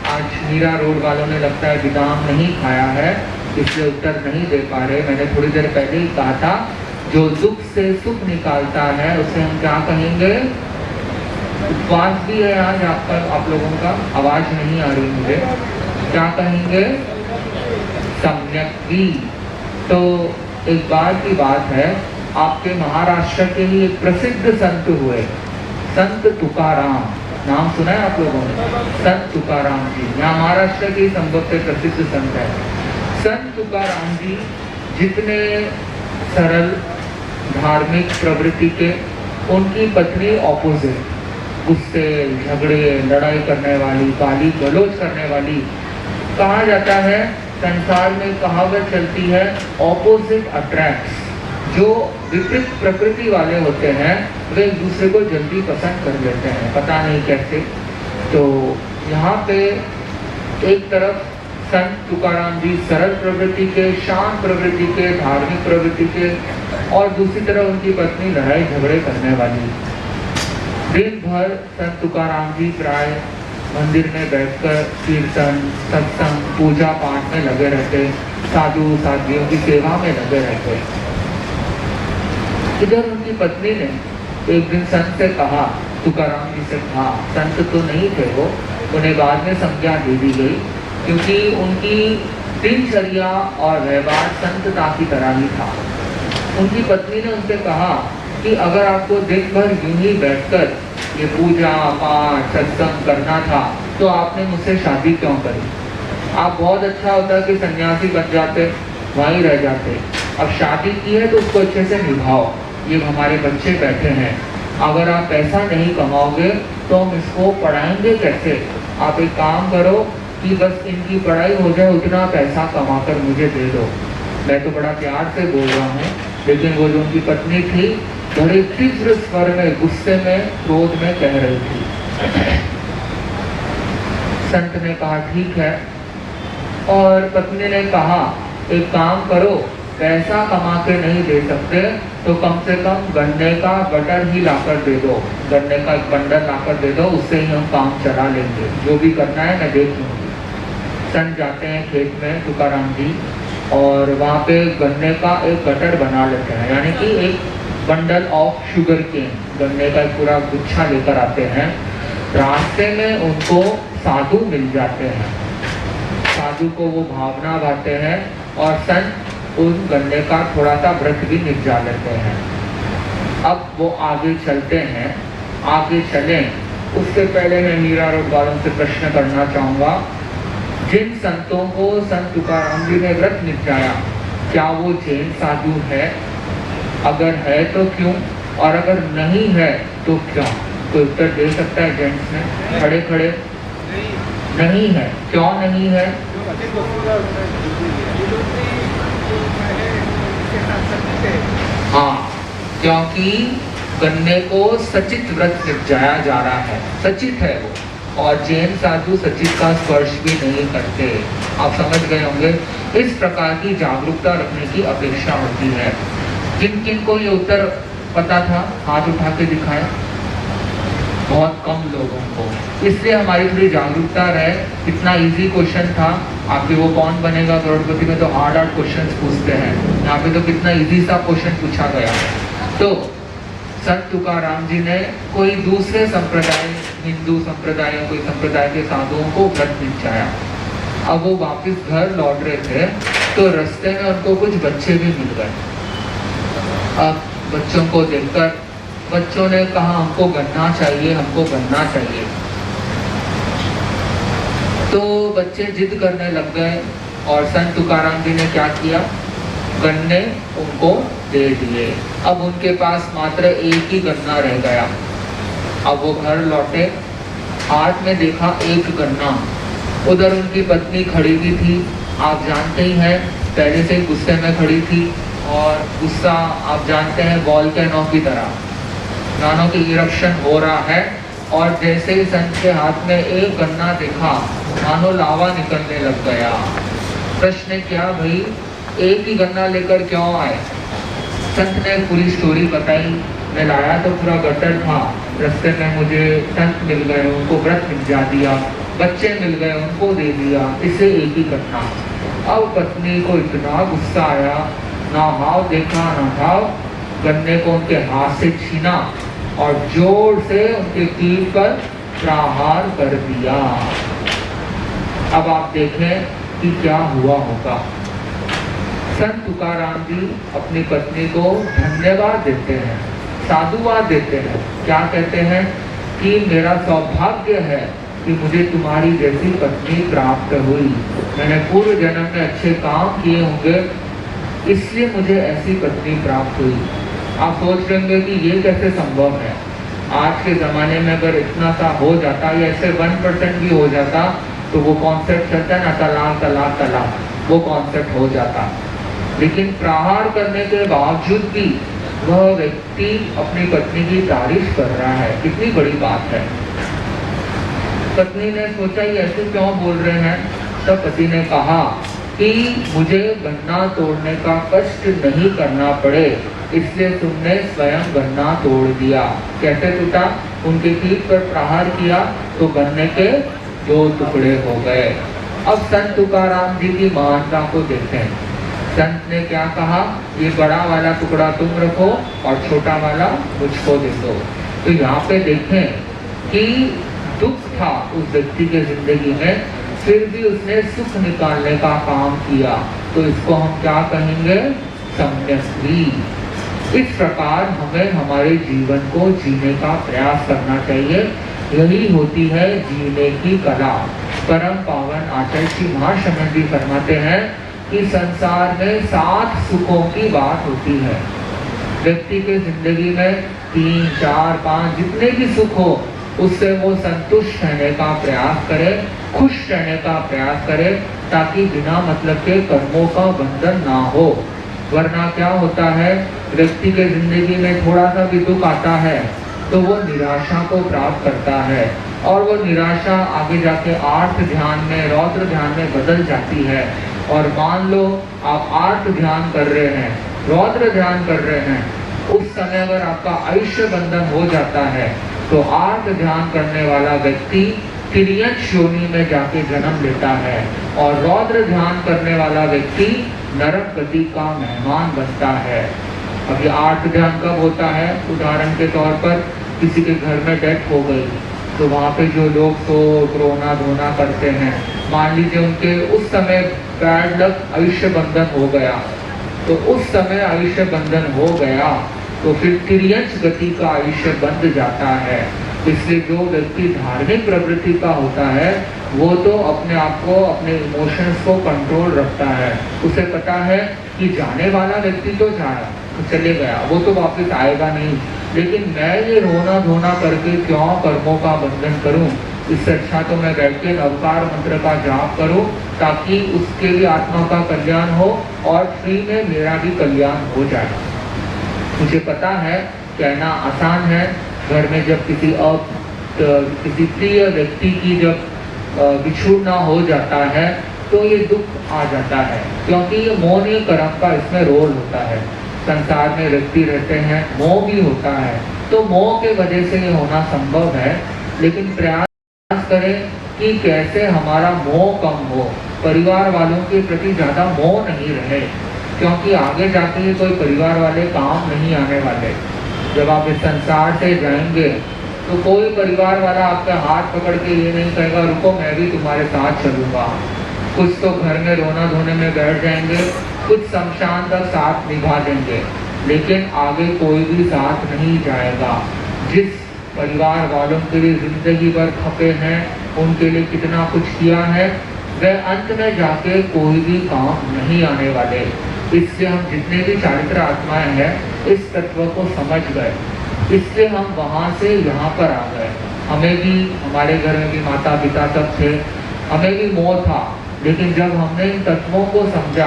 आज मीरा रोड वालों ने लगता है विदाम नहीं खाया है, इसलिए उत्तर नहीं दे पा रहे। मैंने थोड़ी देर पहले ही कहा था, जो दुख से सुख निकालता है उसे हम क्या कहेंगे? उपवास भी है आज आपका, आप लोगों का आवाज नहीं आ रही मुझे, क्या कहेंगे? सम्यक्वी। तो एक बार की बात है, आपके महाराष्ट्र के ही एक प्रसिद्ध संत हुए, संत तुकाराम। नाम सुना है आप लोगों ने? संत तुकाराम जी यहाँ महाराष्ट्र के संभव से प्रसिद्ध संत है। संत तुकाराम जी जितने सरल, धार्मिक प्रवृत्ति के, उनकी पत्नी ऑपोजिट, गुस्से, झगड़े, लड़ाई करने वाली, गाली गलौज करने वाली। कहा जाता है, संसार में कहावत चलती है, ऑपोजिट अट्रैक्ट्स। जो विपरीत प्रकृति वाले होते हैं वे एक दूसरे को जल्दी पसंद कर लेते हैं, पता नहीं कैसे। तो यहाँ पे एक तरफ संत तुकाराम जी सरल प्रवृत्ति के, शांत प्रवृत्ति के, धार्मिक प्रवृत्ति के, और दूसरी तरफ उनकी पत्नी लड़ाई झगड़े करने वाली। दिन भर संत तुकाराम जी प्राय मंदिर में बैठकर कीर्तन, सत्संग, पूजा पाठ में लगे रहते, साधु साध्वियों की सेवा में लगे रहते। इधर उनकी पत्नी ने एक दिन संत से कहा, तुकाराम जी से कहा, संत तो नहीं थे वो, उन्हें बाद में संज्ञा दे दी गई, क्योंकि उनकी दिनचर्या और व्यवहार संतता की तरह ही था। उनकी पत्नी ने उनसे कहा कि अगर आपको दिन भर यूं ही बैठकर ये पूजा पाठ सत्संग करना था तो आपने मुझसे शादी क्यों करी? आप बहुत अच्छा होता कि सन्यासी बन जाते, वहीं रह जाते। अब शादी की है तो उसको अच्छे से निभाओ, ये हमारे बच्चे बैठे हैं, अगर आप पैसा नहीं कमाओगे तो हम इसको पढ़ाएंगे कैसे? आप एक काम करो कि बस इनकी पढ़ाई हो जाए, उतना पैसा कमा कर मुझे दे दो। मैं तो बड़ा प्यार से बोल रहा हूँ, लेकिन वो जो उनकी पत्नी थी बड़े तीव्र स्वर में, गुस्से में, क्रोध में कह रही थी। संत ने कहा ठीक है, और पत्नी ने कहा एक काम करो, पैसा कमा के नहीं दे सकते तो कम से कम गन्ने का गटर ही लाकर दे दो, गन्ने का एक बंडल लाकर दे दो, उससे ही हम काम चला लेंगे, जो भी करना है मैं देख लूँगी। संत जाते हैं खेत में तुकाराम जी, और वहाँ पे गन्ने का एक गटर बना लेते हैं, यानी कि एक बंडल ऑफ शुगर केन, गन्ने का पूरा गुच्छा लेकर आते हैं। रास्ते में उनको साधु मिल जाते हैं, साधु को वो भावना गाते हैं, और संत उस गन्ने का थोड़ा सा व्रत भी निपटा लेते हैं। अब वो आगे चलते हैं, आगे चलें उससे पहले मैं मीरा रोड वालों से प्रश्न करना चाहूँगा, जिन संतों को संत तुकाराम जी ने व्रत निपटाया, क्या वो जैन साधु है? अगर है तो क्यों, और अगर नहीं है तो क्यों? कोई उत्तर दे सकता है जेंट्स में खड़े खड़े? नहीं है, क्यों नहीं है? हाँ, क्योंकि गन्ने को सचित व्रत निपटाया जा रहा है, सचित है वो, और जैन साधु सचित का स्पर्श भी नहीं करते। आप समझ गए होंगे, इस प्रकार की जागरूकता रखने की अपेक्षा होती है। किन किन को ये उत्तर पता था, हाथ उठा के दिखाएं। बहुत कम लोगों को, इसलिए हमारी थोड़ी जागरूकता रहे। इतना इजी क्वेश्चन था, आपके वो कौन बनेगा करोड़पति में तो हार्ड हार्ड क्वेश्चन पूछते हैं, यहाँ पे तो कितना इजी सा क्वेश्चन पूछा गया। तो संत तुकाराम जी ने कोई दूसरे संप्रदाय, हिंदू संप्रदाय, कोई संप्रदाय के साधुओं को व्रत निपटाया। अब वो वापस घर लौट रहे थे तो रास्ते में उनको कुछ बच्चे भी मिल गए। अब बच्चों को देखकर बच्चों ने कहा हमको गन्ना चाहिए, हमको गन्ना चाहिए। तो बच्चे जिद करने लग गए और संत तुकाराम जी ने क्या किया, गन्ने उनको दे दिए। अब उनके पास मात्र एक ही गन्ना रह गया। अब वो घर लौटे, हाथ में देखा एक गन्ना, उधर उनकी पत्नी खड़ी भी थी, आप जानते ही हैं, पहले से ही गुस्से में खड़ी थी, और गुस्सा आप जानते हैं वॉल्केनो की तरह, मानो कि इरप्शन हो रहा है। और जैसे ही संत के हाथ में एक गन्ना देखा, मानो लावा निकलने लग गया। प्रश्न क्या, भाई एक ही गन्ना लेकर क्यों आए? संत ने पूरी स्टोरी बताई। मैं लाया तो पूरा गटर था, रास्ते में मुझे संत मिल गए, उनको व्रत निपटा दिया, बच्चे मिल गए, उनको दे दिया, इसे एक ही गन्ना। अब पत्नी को इतना गुस्सा आया, ना हाव देखा ना भाव, गन्ने को उनके हाथ से छीना और जोर से उनके पीठ पर प्रहार कर दिया। अब आप देखें कि क्या हुआ होगा। संत तुकाराम जी अपनी पत्नी को धन्यवाद देते हैं, साधुवाद देते हैं। क्या कहते हैं कि मेरा सौभाग्य है कि मुझे तुम्हारी जैसी पत्नी प्राप्त हुई। मैंने पूर्व जन्म में अच्छे काम किए होंगे, इसलिए मुझे ऐसी पत्नी प्राप्त हुई। आप सोच रहे होंगे कि ये कैसे संभव है। आज के ज़माने में अगर इतना सा हो जाता या ऐसे 1% भी हो जाता तो वो कॉन्सेप्ट चलता है ना, तलाक तलाक तलाक, वो कॉन्सेप्ट हो जाता। लेकिन प्रहार करने के बावजूद भी वह व्यक्ति अपनी पत्नी की तारीफ कर रहा है, कितनी बड़ी बात है। पत्नी ने सोचा ये ऐसे क्यों बोल रहे हैं, तब पति ने कहा कि मुझे गन्ना तोड़ने का कष्ट नहीं करना पड़े, इसलिए तुमने स्वयं गन्ना तोड़ दिया। कैसे टूटा? उनके पीठ पर प्रहार किया तो गन्ने के 2 टुकड़े हो गए। अब संत तुकाराम जी की महानता को देखें। संत ने क्या कहा, ये बड़ा वाला टुकड़ा तुम रखो और छोटा वाला मुझको दे दो। तो यहाँ पे देखें कि दुख था उस व्यक्ति के जिंदगी में, फिर भी उसने सुख निकालने का काम किया, तो इसको हम क्या कहेंगे, सम्यक्ति। इस प्रकार हमें हमारे जीवन को जीने का प्रयास करना चाहिए, यही होती है जीने की कला। परम पावन आचार्य श्री महाश्रमण जी फरमाते हैं कि संसार में 7 सुखों की बात होती है। व्यक्ति के जिंदगी में 3, 4, 5 जितने भी सुख हो उससे वो संतुष्ट रहने का प्रयास करे, खुश रहने का प्रयास करे, ताकि बिना मतलब के कर्मों का बंधन ना हो। वरना क्या होता है, व्यक्ति के जिंदगी में थोड़ा सा भी दुख आता है तो वो निराशा को प्राप्त करता है, और वो निराशा आगे जाके आर्त ध्यान में, रौद्र ध्यान में बदल जाती है। और मान लो आप आर्त ध्यान कर रहे हैं, रौद्र ध्यान कर रहे हैं, उस समय अगर आपका आयुष्य बंधन हो जाता है तो आर्त ध्यान करने वाला व्यक्ति तिर्यक योनि में जाके जन्म लेता है, और रौद्र ध्यान करने वाला व्यक्ति नरक गति का मेहमान बनता है। अब ये आर्त ध्यान कब होता है, उदाहरण के तौर पर किसी के घर में डेथ हो गई तो वहाँ पे जो लोग तो रोना धोना करते हैं, मान लीजिए उनके उस समय बैड लक आयुष्य बंधन हो गया, तो उस समय आयुष्य बंधन हो गया तो फिर तिर्यक गति का आयुष्य बंध जाता है। इसलिए जो व्यक्ति धार्मिक प्रवृत्ति का होता है वो तो अपने आप को, अपने इमोशंस को कंट्रोल रखता है। उसे पता है कि जाने वाला व्यक्ति तो चले गया, वो तो वापस आएगा नहीं, लेकिन मैं ये रोना धोना करके क्यों कर्मों का बंधन करूं, इससे अच्छा तो मैं बैठ के नवकार मंत्र का जाप करूं, ताकि उसके भी आत्मा का कल्याण हो और फ्री में मेरा भी कल्याण हो जाए। मुझे पता है कहना आसान है, घर में जब किसी प्रिय व्यक्ति की जब बिछुड़ना हो जाता है तो ये दुख आ जाता है, क्योंकि ये मोह कर्म का इसमें रोल होता है। संसार में व्यक्ति रहते हैं, मोह भी होता है, तो मोह के वजह से ये होना संभव है। लेकिन प्रयास करें कि कैसे हमारा मोह कम हो, परिवार वालों के प्रति ज़्यादा मोह नहीं रहे, क्योंकि आगे जाके ये कोई परिवार वाले काम नहीं आने वाले। जब आप इस संसार से जाएंगे तो कोई परिवार वाला आपका हाथ पकड़ के ये नहीं कहेगा रुको मैं भी तुम्हारे साथ चलूँगा। कुछ तो घर में रोना धोने में बैठ जाएंगे, कुछ शमशान तक साथ निभा देंगे, लेकिन आगे कोई भी साथ नहीं जाएगा। जिस परिवार वालों के लिए जिंदगी भर खपे हैं, उनके लिए कितना कुछ किया है, वह अंत में जाके कोई भी काम नहीं आने वाले। इससे हम जितने भी चारित्र आत्माएं हैं इस तत्व को समझ गए, इससे हम वहाँ से यहाँ पर आ गए। हमें भी, हमारे घर में भी माता पिता सब थे, हमें भी मोह था, लेकिन जब हमने इन तत्वों को समझा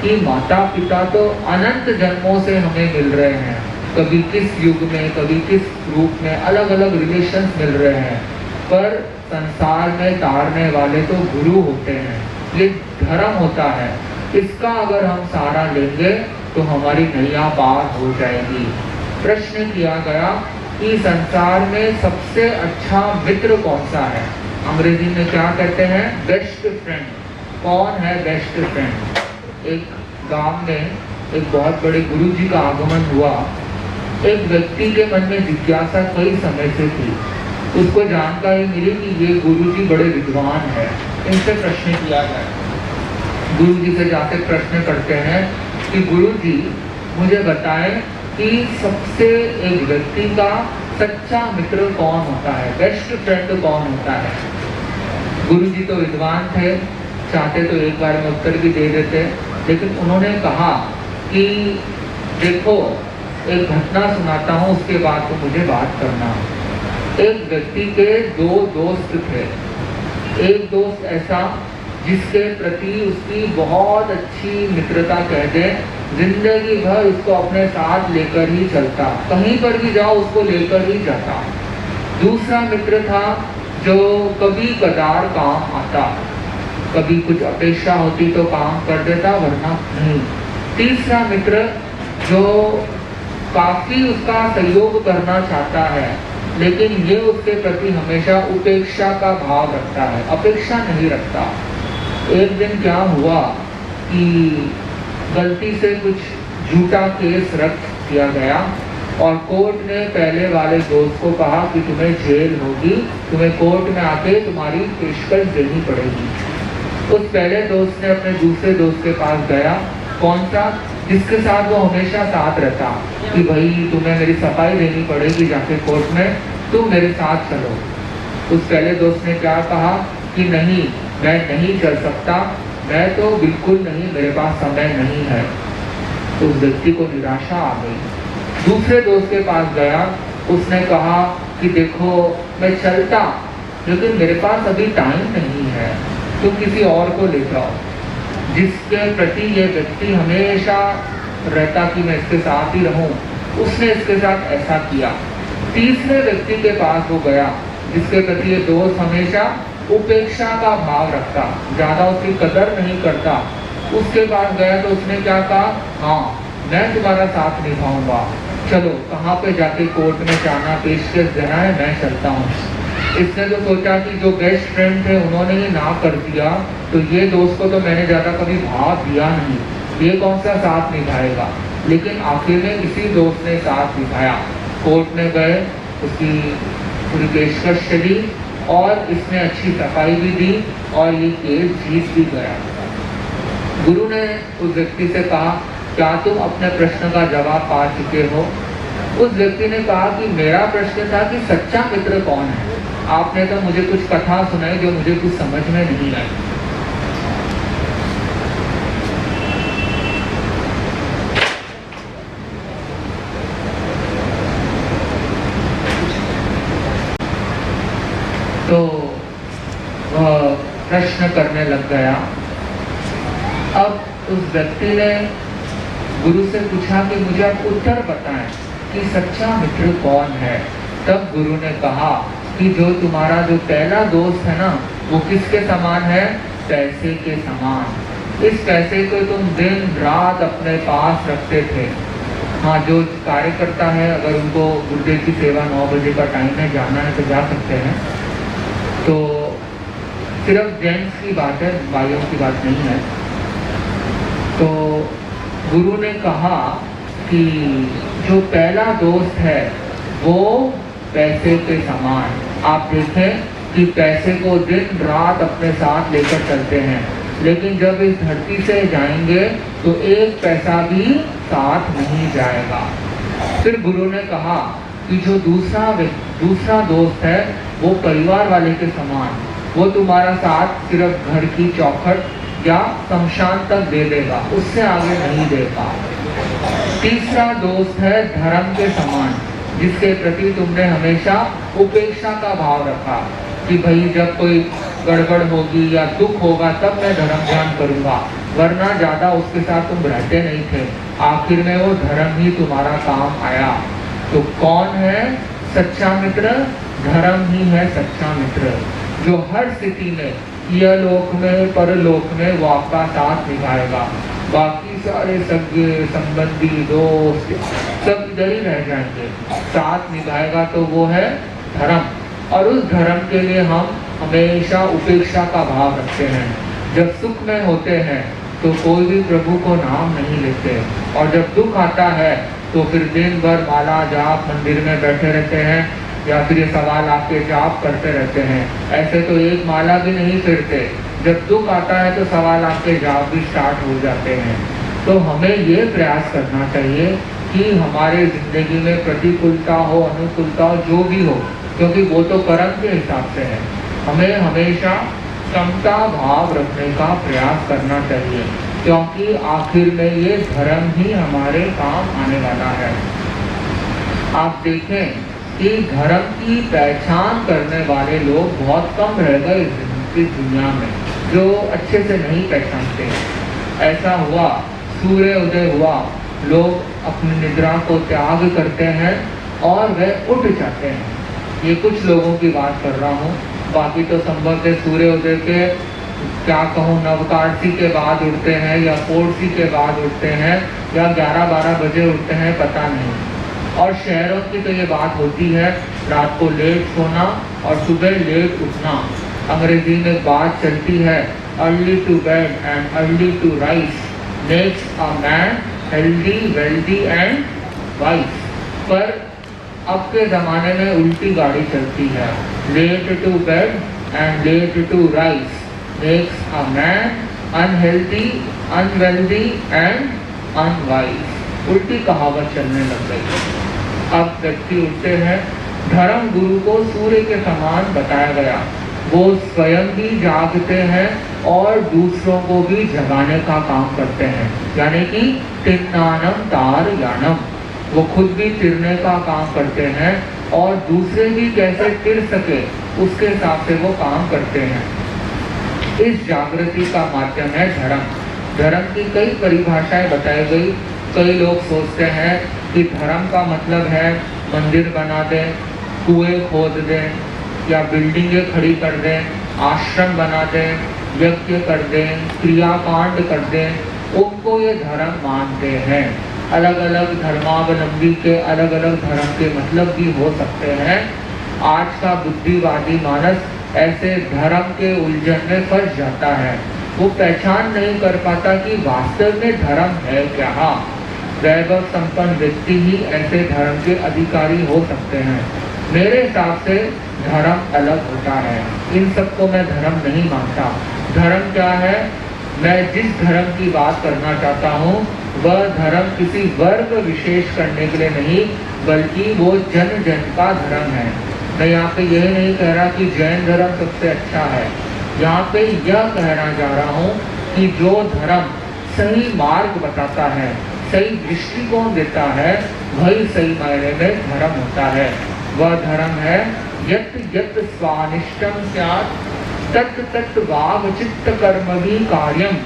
कि माता पिता तो अनंत जन्मों से हमें मिल रहे हैं, कभी किस युग में कभी किस रूप में अलग अलग रिलेशंस मिल रहे हैं, पर संसार में तारने वाले तो गुरु होते हैं, ये धर्म होता है। इसका अगर हम सहारा लेंगे तो हमारी नैया पार हो जाएगी। प्रश्न किया गया कि संसार में सबसे अच्छा मित्र कौन सा है? अंग्रेजी में क्या कहते हैं? Best friend. कौन है बेस्ट फ्रेंड? एक गांव में एक बहुत बड़े गुरुजी का आगमन हुआ। एक व्यक्ति के मन में जिज्ञासा कई समय से थी, उसको जानकारी मिली कि ये गुरुजी बड़े विद्वान हैं। इनसे प्रश्न किया गया, गुरुजी से जाके प्रश्न करते हैं कि गुरुजी मुझे बताएं कि सबसे एक व्यक्ति का सच्चा मित्र कौन होता है, बेस्ट फ्रेंड कौन होता है? गुरुजी तो विद्वान थे, चाहते तो एक बार में उत्तर भी दे देते, लेकिन उन्होंने कहा कि देखो एक घटना सुनाता हूँ, उसके बाद तो मुझे बात करना। एक व्यक्ति के दो दोस्त थे। एक दोस्त ऐसा जिसके प्रति उसकी बहुत अच्छी मित्रता कह दे, जिंदगी भर उसको अपने साथ लेकर ही चलता, कहीं पर भी जाओ उसको लेकर ही जाता। दूसरा मित्र था जो कभी कदार काम आता, कभी कुछ अपेक्षा होती तो काम कर देता, वरना नहीं। तीसरा मित्र जो काफी उसका सहयोग करना चाहता है, लेकिन ये उसके प्रति हमेशा उपेक्षा का भाव रखता है, अपेक्षा नहीं रखता। एक दिन क्या हुआ कि गलती से कुछ झूठा केस रख दिया गया और कोर्ट ने पहले वाले दोस्त को कहा कि तुम्हें जेल होगी, तुम्हें कोर्ट में आके तुम्हारी पेशकश देनी पड़ेगी। उस पहले दोस्त ने अपने दूसरे दोस्त के पास गया, कौन सा, जिसके साथ वो हमेशा साथ रहता, कि भाई तुम्हें मेरी सफाई देनी पड़ेगी जाके कोर्ट में, तुम मेरे साथ चलो। उस पहले दोस्त ने क्या कहा कि नहीं, मैं नहीं चल सकता, मैं तो बिल्कुल नहीं, मेरे पास समय नहीं है। तो उस व्यक्ति को निराशा आ गई। दूसरे दोस्त के पास गया, उसने कहा कि देखो मैं चलता, लेकिन मेरे पास अभी टाइम नहीं है, तुम किसी और को ले जाओ। जिसके प्रति ये व्यक्ति हमेशा रहता कि मैं इसके साथ ही रहूं, उसने इसके साथ ऐसा किया। तीसरे व्यक्ति के पास वो गया जिसके प्रति ये दोस्त हमेशा उपेक्षा का भाव रखता, ज्यादा उसकी कदर नहीं करता। उसके पास गया तो उसने क्या कहा, हाँ मैं तुम्हारा साथ निभाऊंगा, चलो कहाँ पे जाके कोर्ट में जाना, पेशकश देना है, मैं चलता हूँ। इसने तो सोचा कि जो बेस्ट फ्रेंड थे उन्होंने ही ना कर दिया, तो ये दोस्त को तो मैंने ज़्यादा कभी भाव दिया नहीं, ये कौन सा साथ निभाएगा। लेकिन आखिर में इसी दोस्त ने साथ निभाया। कोर्ट में गए, उसकी पूरी पेशकश चली और इसने अच्छी सफाई भी दी और ये केस जीत भी गया। गुरु ने उस व्यक्ति से कहा, क्या तुम अपने प्रश्न का जवाब पा चुके हो? उस व्यक्ति ने कहा कि मेरा प्रश्न था कि सच्चा मित्र कौन है। आपने तो मुझे कुछ कथा सुनाई जो मुझे कुछ समझ में नहीं आई। तो वह प्रश्न करने लग गया। अब उस व्यक्ति ने गुरु से पूछा कि मुझे आप उत्तर बताएं कि सच्चा मित्र कौन है। तब गुरु ने कहा कि जो तुम्हारा जो पहला दोस्त है ना, वो किसके समान है? पैसे के समान। इस पैसे को तुम दिन रात अपने पास रखते थे। हाँ, जो कार्यकर्ता है, अगर उनको गुरुदेव की सेवा 9 बजे का टाइम है, जाना है तो जा सकते हैं। तो सिर्फ जेंट्स की बात है, भाइयों की बात नहीं है। तो गुरु ने कहा कि जो पहला दोस्त है वो पैसे के समान। आप देखें कि पैसे को दिन रात अपने साथ लेकर चलते हैं, लेकिन जब इस धरती से जाएंगे तो एक पैसा भी साथ नहीं जाएगा। फिर गुरु ने कहा कि जो दूसरा दोस्त है वो परिवार वाले के समान, वो तुम्हारा साथ सिर्फ घर की चौखट या शमशान तक दे देगा, उससे आगे नहीं देगा। तीसरा दोस्त है धर्म के समान, जिसके प्रति तुमने हमेशा उपेक्षा का भाव रखा कि भाई जब कोई गड़बड़ होगी या दुख होगा तब मैं धर्म ध्यान करूंगा, वरना ज्यादा उसके साथ तुम रहते नहीं थे। आखिर में वो धर्म ही तुम्हारा काम आया। तो कौन है सच्चा मित्र? धर्म ही है सच्चा मित्र, जो हर स्थिति में, यलोक में परलोक में वो आपका साथ निभाएगा। बाकी सारे सगे संबंधी दोस्त सब इधर ही रह जाएंगे, साथ निभाएगा तो वो है धर्म। और उस धर्म के लिए हम हमेशा उपेक्षा का भाव रखते हैं। जब सुख में होते हैं तो कोई भी प्रभु को नाम नहीं लेते, और जब दुख आता है तो फिर दिन भर माला जाप मंदिर में बैठे रहते हैं, या फिर ये सवाल आपके जाप करते रहते हैं। ऐसे तो एक माला भी नहीं फिरते। जब दुख आता है तो सवाल आपके जाप भी स्टार्ट हो जाते हैं। तो हमें ये प्रयास करना चाहिए कि हमारे जिंदगी में प्रतिकूलता हो, अनुकूलता हो, जो भी हो, क्योंकि वो तो कर्म के हिसाब से है, हमें हमेशा समता भाव रखने का प्रयास करना चाहिए, क्योंकि आखिर में ये धर्म ही हमारे काम आने वाला है। आप देखें कि धर्म की पहचान करने वाले लोग बहुत कम रह गए इस दुनिया में, जो अच्छे से नहीं पहचानते। ऐसा हुआ, सूर्य उदय हुआ, लोग अपनी निद्रा को त्याग करते हैं और वे उठ जाते हैं। ये कुछ लोगों की बात कर रहा हूँ, बाकी तो संभवतः सूर्य उदय के क्या कहूँ नवकार्सी के बाद उठते हैं या पोर्सी के बाद उठते हैं या 11-12 बजे उठते हैं, पता नहीं। और शहरों की तो ये बात होती है, रात को लेट सोना और सुबह लेट उठना। अंग्रेजी में बात चलती है, early to bed and early to rise makes a man healthy wealthy and wise. पर अब के ज़माने में उल्टी गाड़ी चलती है, late to bed and late to rise makes a man unhealthy unwealthy and unwise. उल्टी कहावत चलने लग गई है। अब व्यक्ति उठते हैं, धर्म गुरु को सूर्य के समान बताया गया, वो स्वयं भी जागते हैं और दूसरों को भी जगाने का काम करते हैं, यानी कि तिन्नानम तार यानम। वो खुद भी तिरने का काम करते हैं और दूसरे भी कैसे तिर सके उसके हिसाब से वो काम करते हैं। इस जागृति का माध्यम है धर्म। धर्म की कई परिभाषाएं बताई गई। कई लोग सोचते हैं कि धर्म का मतलब है मंदिर बना दें, कुएं खोद दें या बिल्डिंगें खड़ी कर दें, आश्रम बना दें, यज्ञ कर दें, क्रियाकांड कर दें, उनको ये धर्म मानते हैं। अलग अलग धर्मावलंबी के अलग अलग धर्म के मतलब भी हो सकते हैं। आज का बुद्धिवादी मानस ऐसे धर्म के उलझन में फंस जाता है, वो पहचान नहीं कर पाता कि वास्तव में धर्म है क्या। वैभव संपन्न व्यक्ति ही ऐसे धर्म के अधिकारी हो सकते हैं। मेरे हिसाब से धर्म अलग होता है, इन सबको मैं धर्म नहीं मानता। धर्म क्या है, मैं जिस धर्म की बात करना चाहता हूँ वह धर्म किसी वर्ग विशेष करने के लिए नहीं, बल्कि वो जन जन का धर्म है। मैं यहाँ पे यही नहीं कह रहा कि जैन धर्म सबसे अच्छा है, यहाँ पे यह कहना चाह रहा हूँ कि जो धर्म सही मार्ग बताता है, सही दृष्टिकोण देता है, वही सही मायने में धर्म होता है। वह धर्म है यत् यत् स्वानिष्टम स्यात् तत् तत् वाग चित्त कर्मभि कार्यम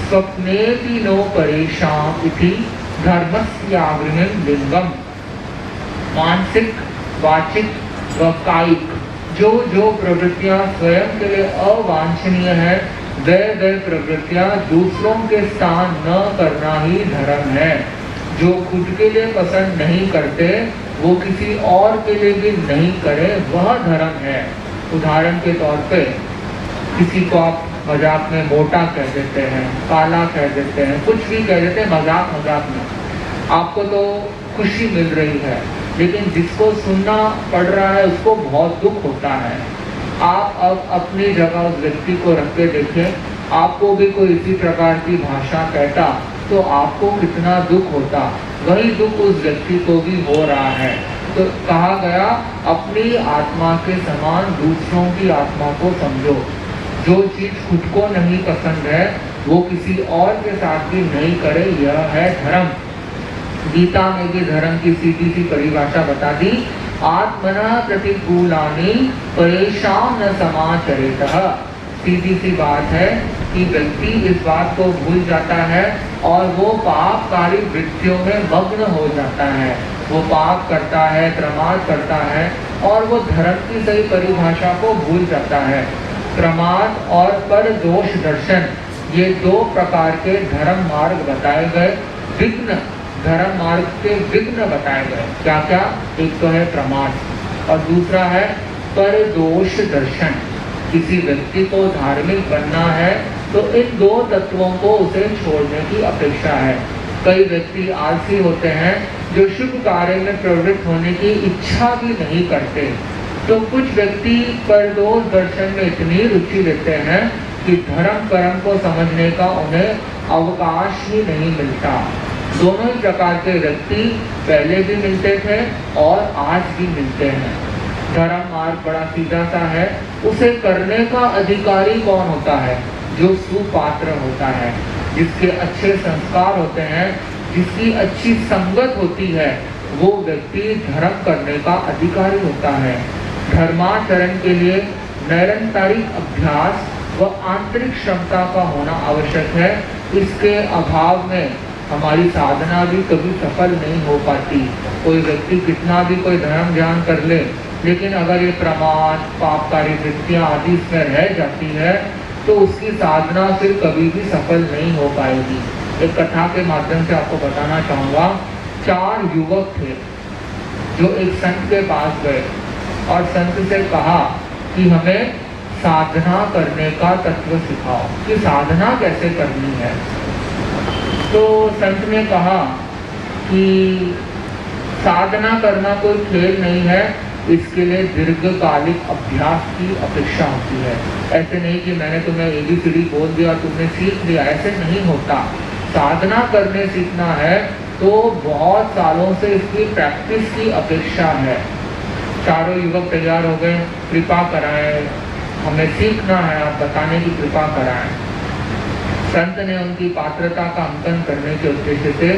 स्वप्नेपि नो परेशान इति धर्मस्याग्रहिं लिंगम। मानसिक, वाचिक व कायिक जो प्रवृत्तियां स्वयं के लिए अवांछनीय है, वे प्रवृत्तियां दूसरों के स्थान न करना ही धर्म है। जो खुद के लिए पसंद नहीं करते वो किसी और के लिए भी नहीं करे, वह धर्म है। उदाहरण के तौर पे किसी को आप मजाक में मोटा कह देते हैं, काला कह देते हैं, कुछ भी कह देते हैं मजाक मजाक में, आपको तो खुशी मिल रही है, लेकिन जिसको सुनना पड़ रहा है उसको बहुत दुख होता है। आप अब अपनी जगह उस व्यक्ति को रख के देखें, आपको भी कोई इसी प्रकार की भाषा कहता तो आपको कितना दुख होता। वही दुख उस व्यक्ति को भी हो रहा है। तो कहा गया अपनी आत्मा के समान दूसरों की आत्मा को समझो। जो चीज खुद को नहीं पसंद है वो किसी और के साथ भी नहीं करे, यह है धर्म। गीता में भी धर्म की सीधी सी परिभाषा बता दी, आत्मना प्रतिकूलानि परेशान न समाचरेतः। सीधी सी बात है कि व्यक्ति इस बात को भूल जाता है और वो पापकारी वृत्तियों में मग्न हो जाता है। वो पाप करता है, प्रमाद करता है और वो धर्म की सही परिभाषा को भूल जाता है। प्रमाद और पर दोष दर्शन, ये दो प्रकार के धर्म मार्ग बताए गए। विघ्न, धर्म मार्ग के विघ्न बताए गए। क्या क्या? एक तो है प्रमाद और दूसरा है पर दोष दर्शन। किसी व्यक्ति को धार्मिक बनना है तो इन दो तत्वों को उसे छोड़ने की अपेक्षा है। कई व्यक्ति आलसी होते हैं जो शुभ कार्य में प्रवृत्त होने की इच्छा भी नहीं करते। तो कुछ व्यक्ति परदोष दर्शन में इतनी रुचि लेते हैं कि धर्म कर्म को समझने का उन्हें अवकाश ही नहीं मिलता। दोनों ही प्रकार के व्यक्ति पहले भी मिलते थे और आज भी मिलते हैं। धर्म मार्ग बड़ा सीधा सा है, उसे करने का अधिकारी कौन होता है? जो सुपात्र होता है, जिसके अच्छे संस्कार होते हैं, जिसकी अच्छी संगत होती है, वो व्यक्ति धर्म करने का अधिकारी होता है। धर्माचरण के लिए निरंतरिक अभ्यास व आंतरिक क्षमता का होना आवश्यक है। इसके अभाव में हमारी साधना भी कभी सफल नहीं हो पाती। कोई व्यक्ति कितना भी कोई धर्म ध्यान कर ले, लेकिन अगर ये प्रमाद, पापकारी वृत्तियाँ आदि इसमें रह जाती है तो उसकी साधना फिर कभी भी सफल नहीं हो पाएगी। एक कथा के माध्यम से आपको बताना चाहूँगा। 4 युवक थे जो एक संत के पास गए और संत से कहा कि हमें साधना करने का तत्व सिखाओ, कि साधना कैसे करनी है। तो संत ने कहा कि साधना करना कोई खेल नहीं है, इसके लिए दीर्घकालिक अभ्यास की अपेक्षा होती है। ऐसे नहीं कि मैंने तुम्हें ABCD बोल दिया तुमने सीख लिया, ऐसे नहीं होता। साधना करने सीखना है तो बहुत सालों से इसकी प्रैक्टिस की अपेक्षा है। चारों युवक तैयार हो गए, कृपा कराएं, हमें सीखना है, आप बताने की कृपा कराएं। संत ने उनकी पात्रता का अंकन करने के उद्देश्य से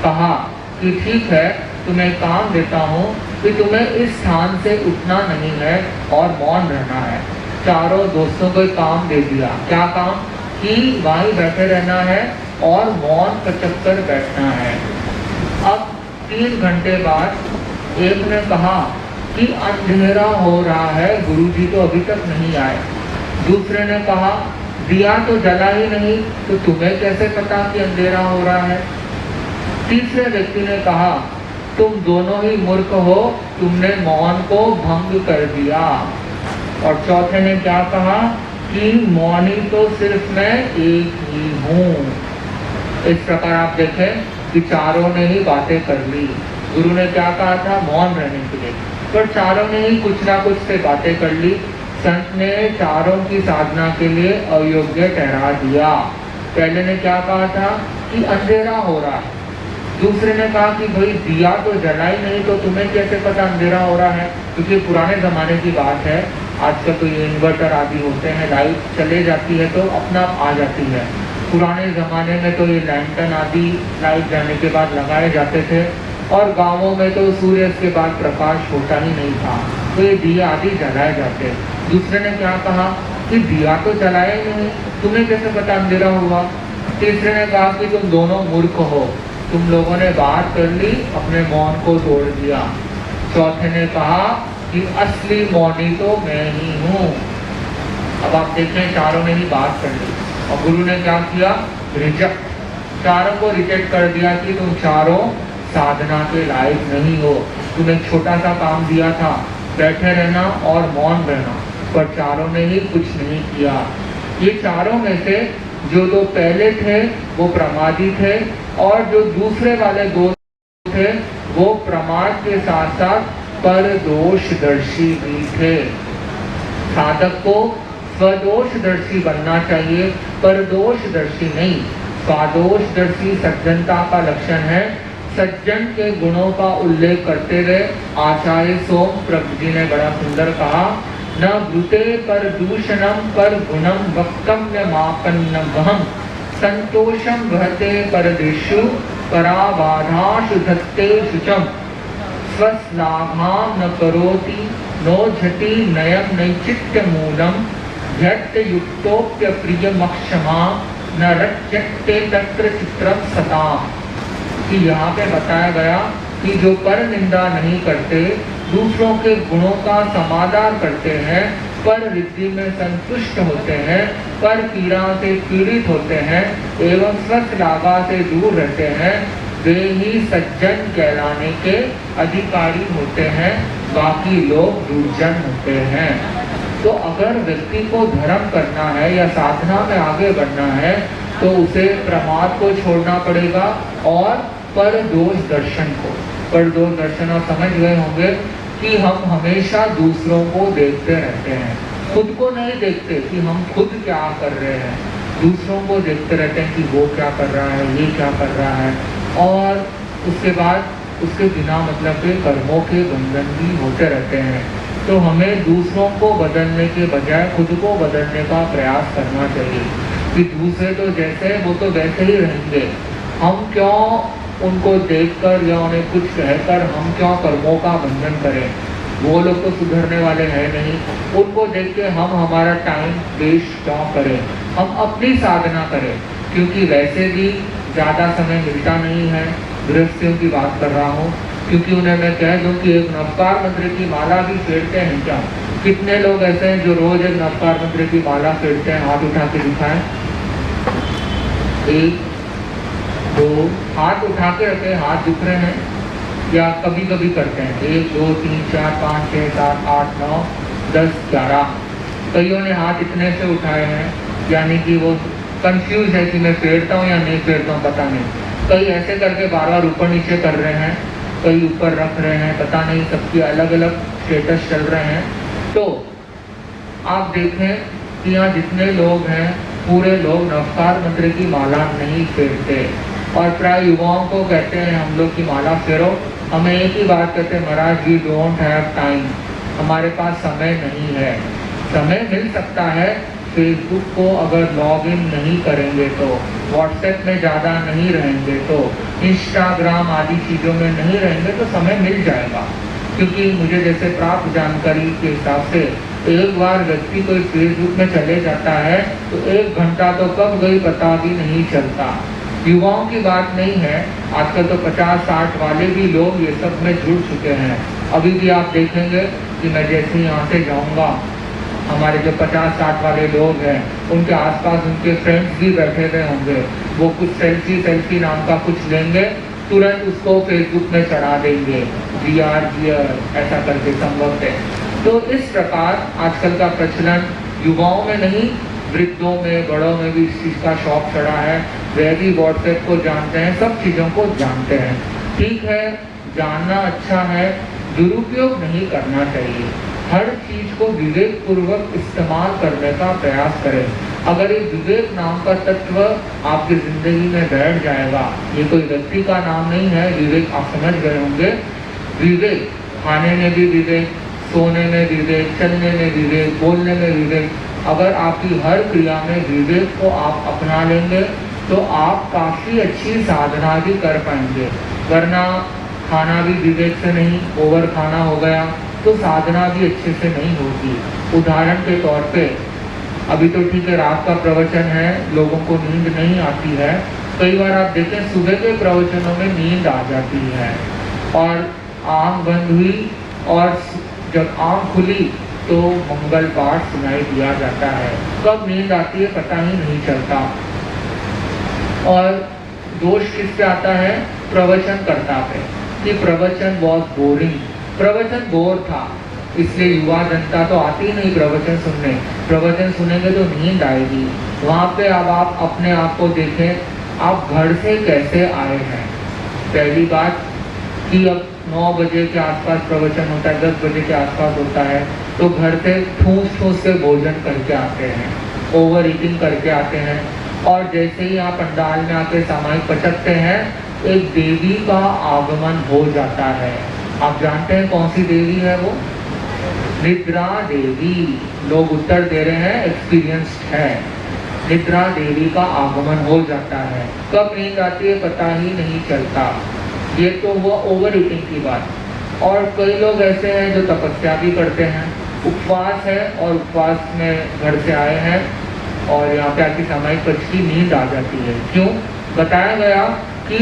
कहा कि ठीक है, तुम्हें काम देता हूँ कि तुम्हें इस स्थान से उठना नहीं है और मौन रहना है। चारों दोस्तों को काम दे दिया। क्या काम? कि वहीं बैठे रहना है और मौन पचक कर बैठना है। अब 3 घंटे बाद एक ने कहा कि अंधेरा हो रहा है, गुरुजी तो अभी तक नहीं आए। दूसरे ने कहा दिया तो जला ही नहीं, तो तुम्हें कैसे पता कि अंधेरा हो रहा है। तीसरे व्यक्ति ने कहा तुम दोनों ही मूर्ख हो, तुमने मौन को भंग कर दिया। और चौथे ने क्या कहा कि मौनी तो सिर्फ मैं एक ही हूँ। इस प्रकार आप देखें कि चारों ने ही बातें कर ली। गुरु ने क्या कहा था? मौन रहने के लिए, पर चारों ने ही कुछ ना कुछ से बातें कर ली। संत ने चारों की साधना के लिए अयोग्य ठहरा दिया। पहले ने क्या कहा था कि अंधेरा हो रहा है। दूसरे ने कहा कि भाई दिया तो जला ही नहीं, तो तुम्हें कैसे पता अंधेरा हो रहा है, क्योंकि पुराने ज़माने की बात है। आजकल तो ये इन्वर्टर आदि होते हैं, लाइट चले जाती है तो अपना आ जाती है। पुराने ज़माने में तो ये लैंटर्न आदि लाइट जाने के बाद लगाए जाते थे, और गाँवों में तो सूर्य के बाद प्रकाश होता ही नहीं था, तो ये दिया आदि जलाए जाते। दूसरे ने क्या कहा कि दिया तो जलाया ही नहीं, तुम्हें कैसे पता अंधेरा हुआ। तीसरे ने कहा कि तुम दोनों मूर्ख हो, तुम लोगों ने बात कर ली, अपने मौन को तोड़ दिया। चौथे ने कहा कि असली मौनी तो मैं ही हूँ। अब आप देखें, चारों ने ही बात कर ली और गुरु ने क्या किया? रिजेक्ट, चारों को रिजेक्ट कर दिया कि तुम चारों साधना के लायक नहीं हो। तुम्हें छोटा सा काम दिया था, बैठे रहना और मौन रहना, पर चारों ने ही कुछ नहीं किया। ये चारों में से जो दो पहले थे वो प्रमादी थे, और जो दूसरे वाले दो थे वो प्रमाद के साथ साथ परदोषदर्शी भी थे। साधक को स्वदोषदर्शी बनना चाहिए, परदोषदर्शी नहीं। स्वादोषदर्शी सज्जनता का लक्षण है। सज्जन के गुणों का उल्लेख करते हुए आचार्य सोम प्रभु जी ने बड़ा सुंदर कहा, न ब्रूते पर दूषणम पर गुणम वक्तव्य मापन्न गहम संतोषम वहते परदेशु पराबाधाशु धत्ते शुचम स्वस्लाभाम न करोति नो झति नयम नैचित्य मूलम झट युक्तोप्य प्रियमक्षमा न रच्यते तत्र चित्रम सता। कि यहाँ पे बताया गया कि जो पर निंदा नहीं करते, दूसरों के गुणों का समादर करते हैं, पर रिद्धि में संतुष्ट होते हैं, पर पीड़ा से पीड़ित होते हैं एवं स्वस्थ लाभा से दूर रहते हैं, वे ही सज्जन कहलाने के अधिकारी होते हैं, बाकी लोग दुर्जन होते हैं। तो अगर व्यक्ति को धर्म करना है या साधना में आगे बढ़ना है तो उसे प्रमाद को छोड़ना पड़ेगा और परदोष दर्शन को। परदोष दर्शन आप समझ गए होंगे कि हम हमेशा दूसरों को देखते रहते हैं, खुद को नहीं देखते कि हम खुद क्या कर रहे हैं, दूसरों को देखते रहते हैं कि वो क्या कर रहा है, ये क्या कर रहा है, और उसके बाद उसके बिना मतलब के कर्मों के बंधन भी होते रहते हैं। तो हमें दूसरों को बदलने के बजाय खुद को बदलने का प्रयास करना चाहिए कि दूसरे तो जैसे वो तो वैसे ही रहेंगे, हम क्यों उनको देखकर या उन्हें कुछ कहकर हम क्यों कर्मों का बंधन करें। वो लोग तो सुधरने वाले हैं नहीं, उनको देख के हम हमारा टाइम वेस्ट क्यों करें। हम अपनी साधना करें, क्योंकि वैसे भी ज़्यादा समय मिलता नहीं है। गृहस्थियों की बात कर रहा हूँ, क्योंकि उन्हें मैं कह दूँ कि एक नवकार मंत्र की माला भी फेरते हैं क्या? कितने लोग ऐसे हैं जो रोज एक नवकार मंत्र की माला फेरते हैं? हाथ उठा के दिखाएं। 1 2 हाथ उठा के रखे, हाथ दिख रहे हैं या कभी कभी करते हैं? 1 2 3 4 5 6 7 8 9 10 11। कईयों ने हाथ इतने से उठाए हैं, यानी कि वो कंफ्यूज है कि मैं फेरता हूँ या नहीं फेरता हूँ, पता नहीं। कई ऐसे करके बार बार ऊपर नीचे कर रहे हैं, कई ऊपर रख रहे हैं, पता नहीं, सबकी अलग अलग स्टेटस चल रहे हैं। तो आप देखें कि यहाँ जितने लोग हैं पूरे लोग नवकार मंत्र की माला नहीं फेरते, और प्राय युवाओं को कहते हैं हम लोग की माला फेरो। हमें एक ही बात कहते हैं, महाराज वी डोंट हैव टाइम, हमारे पास समय नहीं है। समय मिल सकता है, फेसबुक को अगर लॉग इन नहीं करेंगे तो, व्हाट्सएप में ज़्यादा नहीं रहेंगे तो, इंस्टाग्राम आदि चीज़ों में नहीं रहेंगे तो समय मिल जाएगा। क्योंकि मुझे जैसे प्राप्त जानकारी के हिसाब से एक बार व्यक्ति कोई फेसबुक में चले जाता है तो 1 घंटा तो कब गई पता भी नहीं चलता। युवाओं की बात नहीं है, आजकल तो 50-60 वाले भी लोग ये सब में जुड़ चुके हैं। अभी भी आप देखेंगे कि मैं जैसे यहाँ से जाऊँगा, हमारे जो 50-60 वाले लोग हैं उनके आसपास उनके फ्रेंड्स भी बैठे हुए होंगे। वो कुछ सेल्फी नाम का कुछ लेंगे, तुरंत उसको फेसबुक में चढ़ा देंगे, GR ऐसा करके संभव है। तो इस प्रकार आजकल का प्रचलन युवाओं में नहीं, वृद्धों में, बड़ों में भी इस चीज़ का शौक चढ़ा है। वे भी व्हाट्सएप को जानते हैं, सब चीज़ों को जानते हैं। ठीक है, जानना अच्छा है, दुरुपयोग नहीं करना चाहिए। हर चीज़ को विवेक पूर्वक इस्तेमाल करने का प्रयास करें। अगर ये विवेक नाम का तत्व आपकी ज़िंदगी में बैठ जाएगा, ये कोई व्यक्ति का नाम नहीं है, विवेक आप समझ गए होंगे। विवेक, खाने में भी विवेक, सोने में विवेक, चलने में विवेक, बोलने में विवेक। अगर आपकी हर क्रिया में विवेक को आप अपना लेंगे तो आप काफ़ी अच्छी साधना भी कर पाएंगे। वरना खाना भी विवेक से नहीं, ओवर खाना हो गया तो साधना भी अच्छे से नहीं होगी। उदाहरण के तौर पे, अभी तो ठीक है रात का प्रवचन है, लोगों को नींद नहीं आती है। कई बार आप देखें सुबह के प्रवचनों में नींद आ जाती है और आँख बंद हुई और जब आँख खुली तो मंगल पाठ सुनाई दिया जाता है। कब नींद आती है पता ही नहीं चलता। और दोष किस पे आता है? प्रवचन करता पे, कि प्रवचन बहुत बोरिंग, प्रवचन बोर था, इसलिए युवा जनता तो आती ही नहीं प्रवचन सुनने। प्रवचन सुनेंगे तो नींद आएगी। वहाँ पे अब आप अपने आप को देखें, आप घर से कैसे आए हैं। पहली बात कि अब 9 बजे के आसपास प्रवचन होता है, 10 बजे के आसपास होता है, तो घर से ठूस से भोजन करके आते हैं, ओवर ईटिंग करके आते हैं। और जैसे ही आप पंडाल में आके सामायिक पचकते हैं, एक देवी का आगमन हो जाता है। आप जानते हैं कौन सी देवी है वो? निद्रा देवी। लोग उत्तर दे रहे हैं, एक्सपीरियंस्ड है। निद्रा देवी का आगमन हो जाता है। कब नींद आती है पता ही नहीं चलता। ये तो हुआ ओवर ईटिंग की बात। और कई लोग ऐसे हैं जो तपस्या भी करते हैं, उपवास है और उपवास में घर से आए हैं और यहाँ पे आके सामायिक पच की नींद आ जाती है। क्यों? बताया गया कि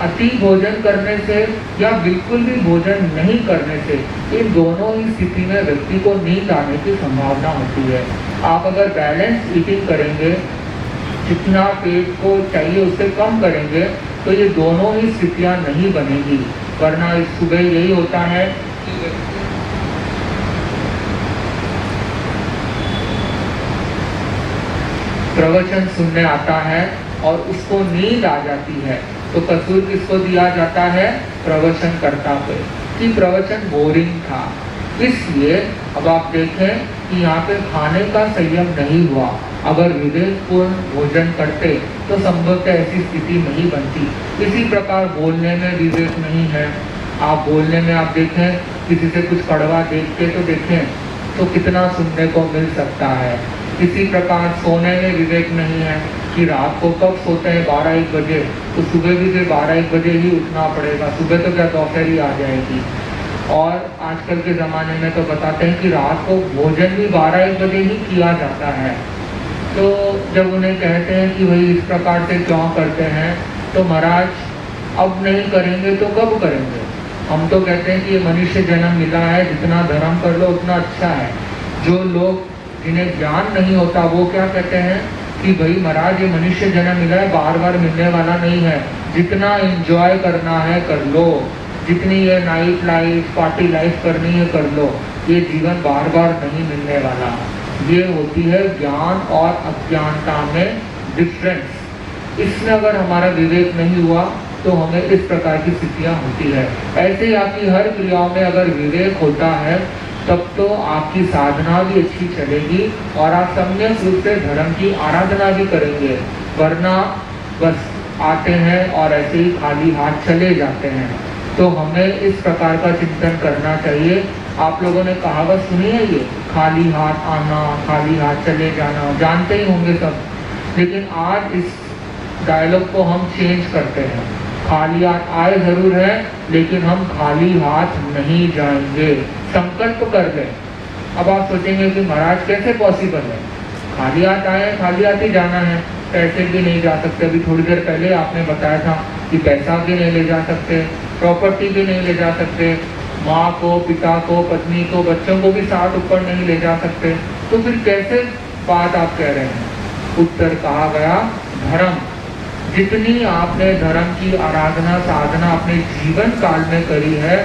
अति भोजन करने से या बिल्कुल भी भोजन नहीं करने से, इन दोनों ही स्थिति में व्यक्ति को नींद आने की संभावना होती है। आप अगर बैलेंस ईटिंग करेंगे, जितना पेट को चाहिए उससे कम करेंगे, तो ये दोनों ही स्थितियाँ नहीं बनेगी। वरना इस सुबह यही होता है कि प्रवचन सुनने आता है और उसको नींद आ जाती है, तो कसूर किसको दिया जाता है? प्रवचन करता पे, कि प्रवचन बोरिंग था। इसलिए अब आप देखें कि यहाँ पे खाने का संयम नहीं हुआ। अगर विवेकपूर्ण भोजन करते तो संभवतः ऐसी स्थिति नहीं बनती। इसी प्रकार बोलने में विवेक नहीं है। आप बोलने में आप देखें, किसी से कुछ कड़वा देख के तो देखें तो कितना सुनने को मिल सकता है। इसी प्रकार सोने में विवेक नहीं है। कि रात को कब सोते हैं 12-1 बजे, तो सुबह भी फिर 12-1 बजे ही उठना पड़ेगा। सुबह तो क्या दोपहर ही आ जाएगी। और आजकल के ज़माने में तो बताते हैं कि रात को भोजन भी 12-1 बजे ही किया जाता है। तो जब उन्हें कहते हैं कि भाई इस प्रकार से क्यों करते हैं, तो महाराज अब नहीं करेंगे तो कब करेंगे। हम तो कहते हैं कि ये मनुष्य जन्म मिला है, जितना धर्म कर लो उतना अच्छा है। जो लोग जिन्हें ज्ञान नहीं होता वो क्या कहते हैं कि भाई महाराज ये मनुष्य जन्म मिला है, बार बार मिलने वाला नहीं है, जितना एंजॉय करना है कर लो, जितनी ये नाइट लाइफ पार्टी लाइफ करनी है कर लो, ये जीवन बार बार नहीं मिलने वाला। ये होती है ज्ञान और अज्ञानता में डिफरेंस। इसमें अगर हमारा विवेक नहीं हुआ तो हमें इस प्रकार की स्थितियाँ होती है। ऐसे ही आपकी हर क्रियाओं में अगर विवेक होता है तब तो आपकी साधना भी अच्छी चलेगी और आप सम्यक रूप से धर्म की आराधना भी करेंगे। वरना बस आते हैं और ऐसे ही खाली हाथ चले जाते हैं। तो हमें इस प्रकार का चिंतन करना चाहिए। आप लोगों ने कहावत सुनी है ये, खाली हाथ आना खाली हाथ चले जाना, जानते ही होंगे सब। लेकिन आज इस डायलॉग को हम चेंज करते हैं, खाली हाथ आए जरूर है लेकिन हम खाली हाथ नहीं जाएंगे। संकल्प कर लें। अब आप सोचेंगे कि महाराज कैसे पॉसिबल है, खाली हाथ आए खाली हाथ ही जाना है, पैसे भी नहीं जा सकते। अभी थोड़ी देर पहले आपने बताया था कि पैसा भी नहीं ले जा सकते, प्रॉपर्टी भी नहीं ले जा सकते, माँ को पिता को पत्नी को बच्चों को भी साथ ऊपर नहीं ले जा सकते। तो फिर कैसे बात आप कह रहे हैं। उत्तर कहा गया धर्म। जितनी आपने धर्म की आराधना साधना अपने जीवन काल में करी है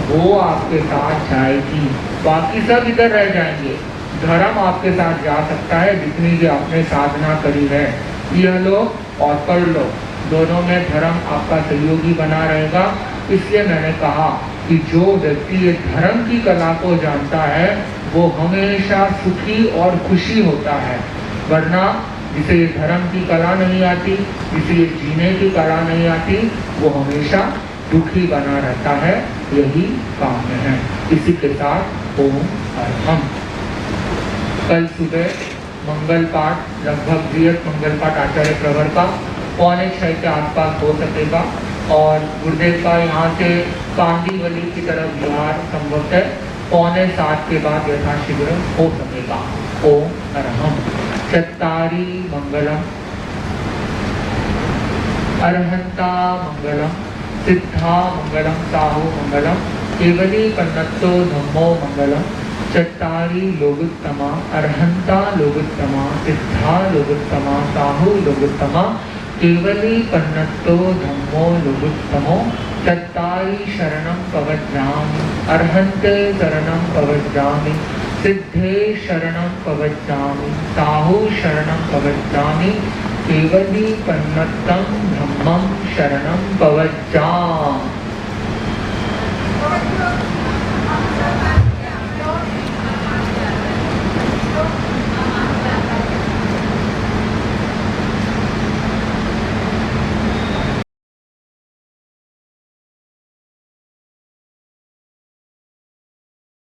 वो आपके साथ जाएगी, बाकी सब इधर रह जाएंगे। धर्म आपके साथ जा सकता है जितनी भी आपने साधना करी है। यह लो और कर लो, दोनों में धर्म आपका सहयोगी बना रहेगा। इसलिए मैंने कहा कि जो व्यक्ति ये धर्म की कला को जानता है वो हमेशा सुखी और खुशी होता है। वरना जिसे ये धर्म की कला नहीं आती, जिसे ये जीने की कला नहीं आती, वो हमेशा दुखी बना रहता है। यही काम है। इसी के साथ ओम अर्हम। कल सुबह मंगल पाठ लगभग बृहत मंगल पाठ आचार्य प्रवर का 5:45 के आसपास हो सकेगा और गुरुदेव का यहाँ से कांदीवली की तरफ बिहार संभव है 6:45 के बाद यथाशीघ्र हो सकेगा। ओम अर्हम। चत्तारी मंगलम, अर्हंता मंगलम, सिद्धा मंगलम, साहु मंगलम, केवली पन्नत्तो धम्मो मंगलम। चत्तारी लोगुत्तमा, अर्हंता लोगुत्तमा, सिद्धा लोगुत्तमा, साहु लोगुत्तमा, केवली पन्नत्तो धम्मो लोगुत्तमो। चत्तारी शरणं पवज्जामि, अर्हन्ते शरणं पवज्जामि, सिद्धे शरणं पवज्जामि, साहु शरणं पवज्जामि, केवली पन्नत्तं धम्मं शरणं पवज्जामि।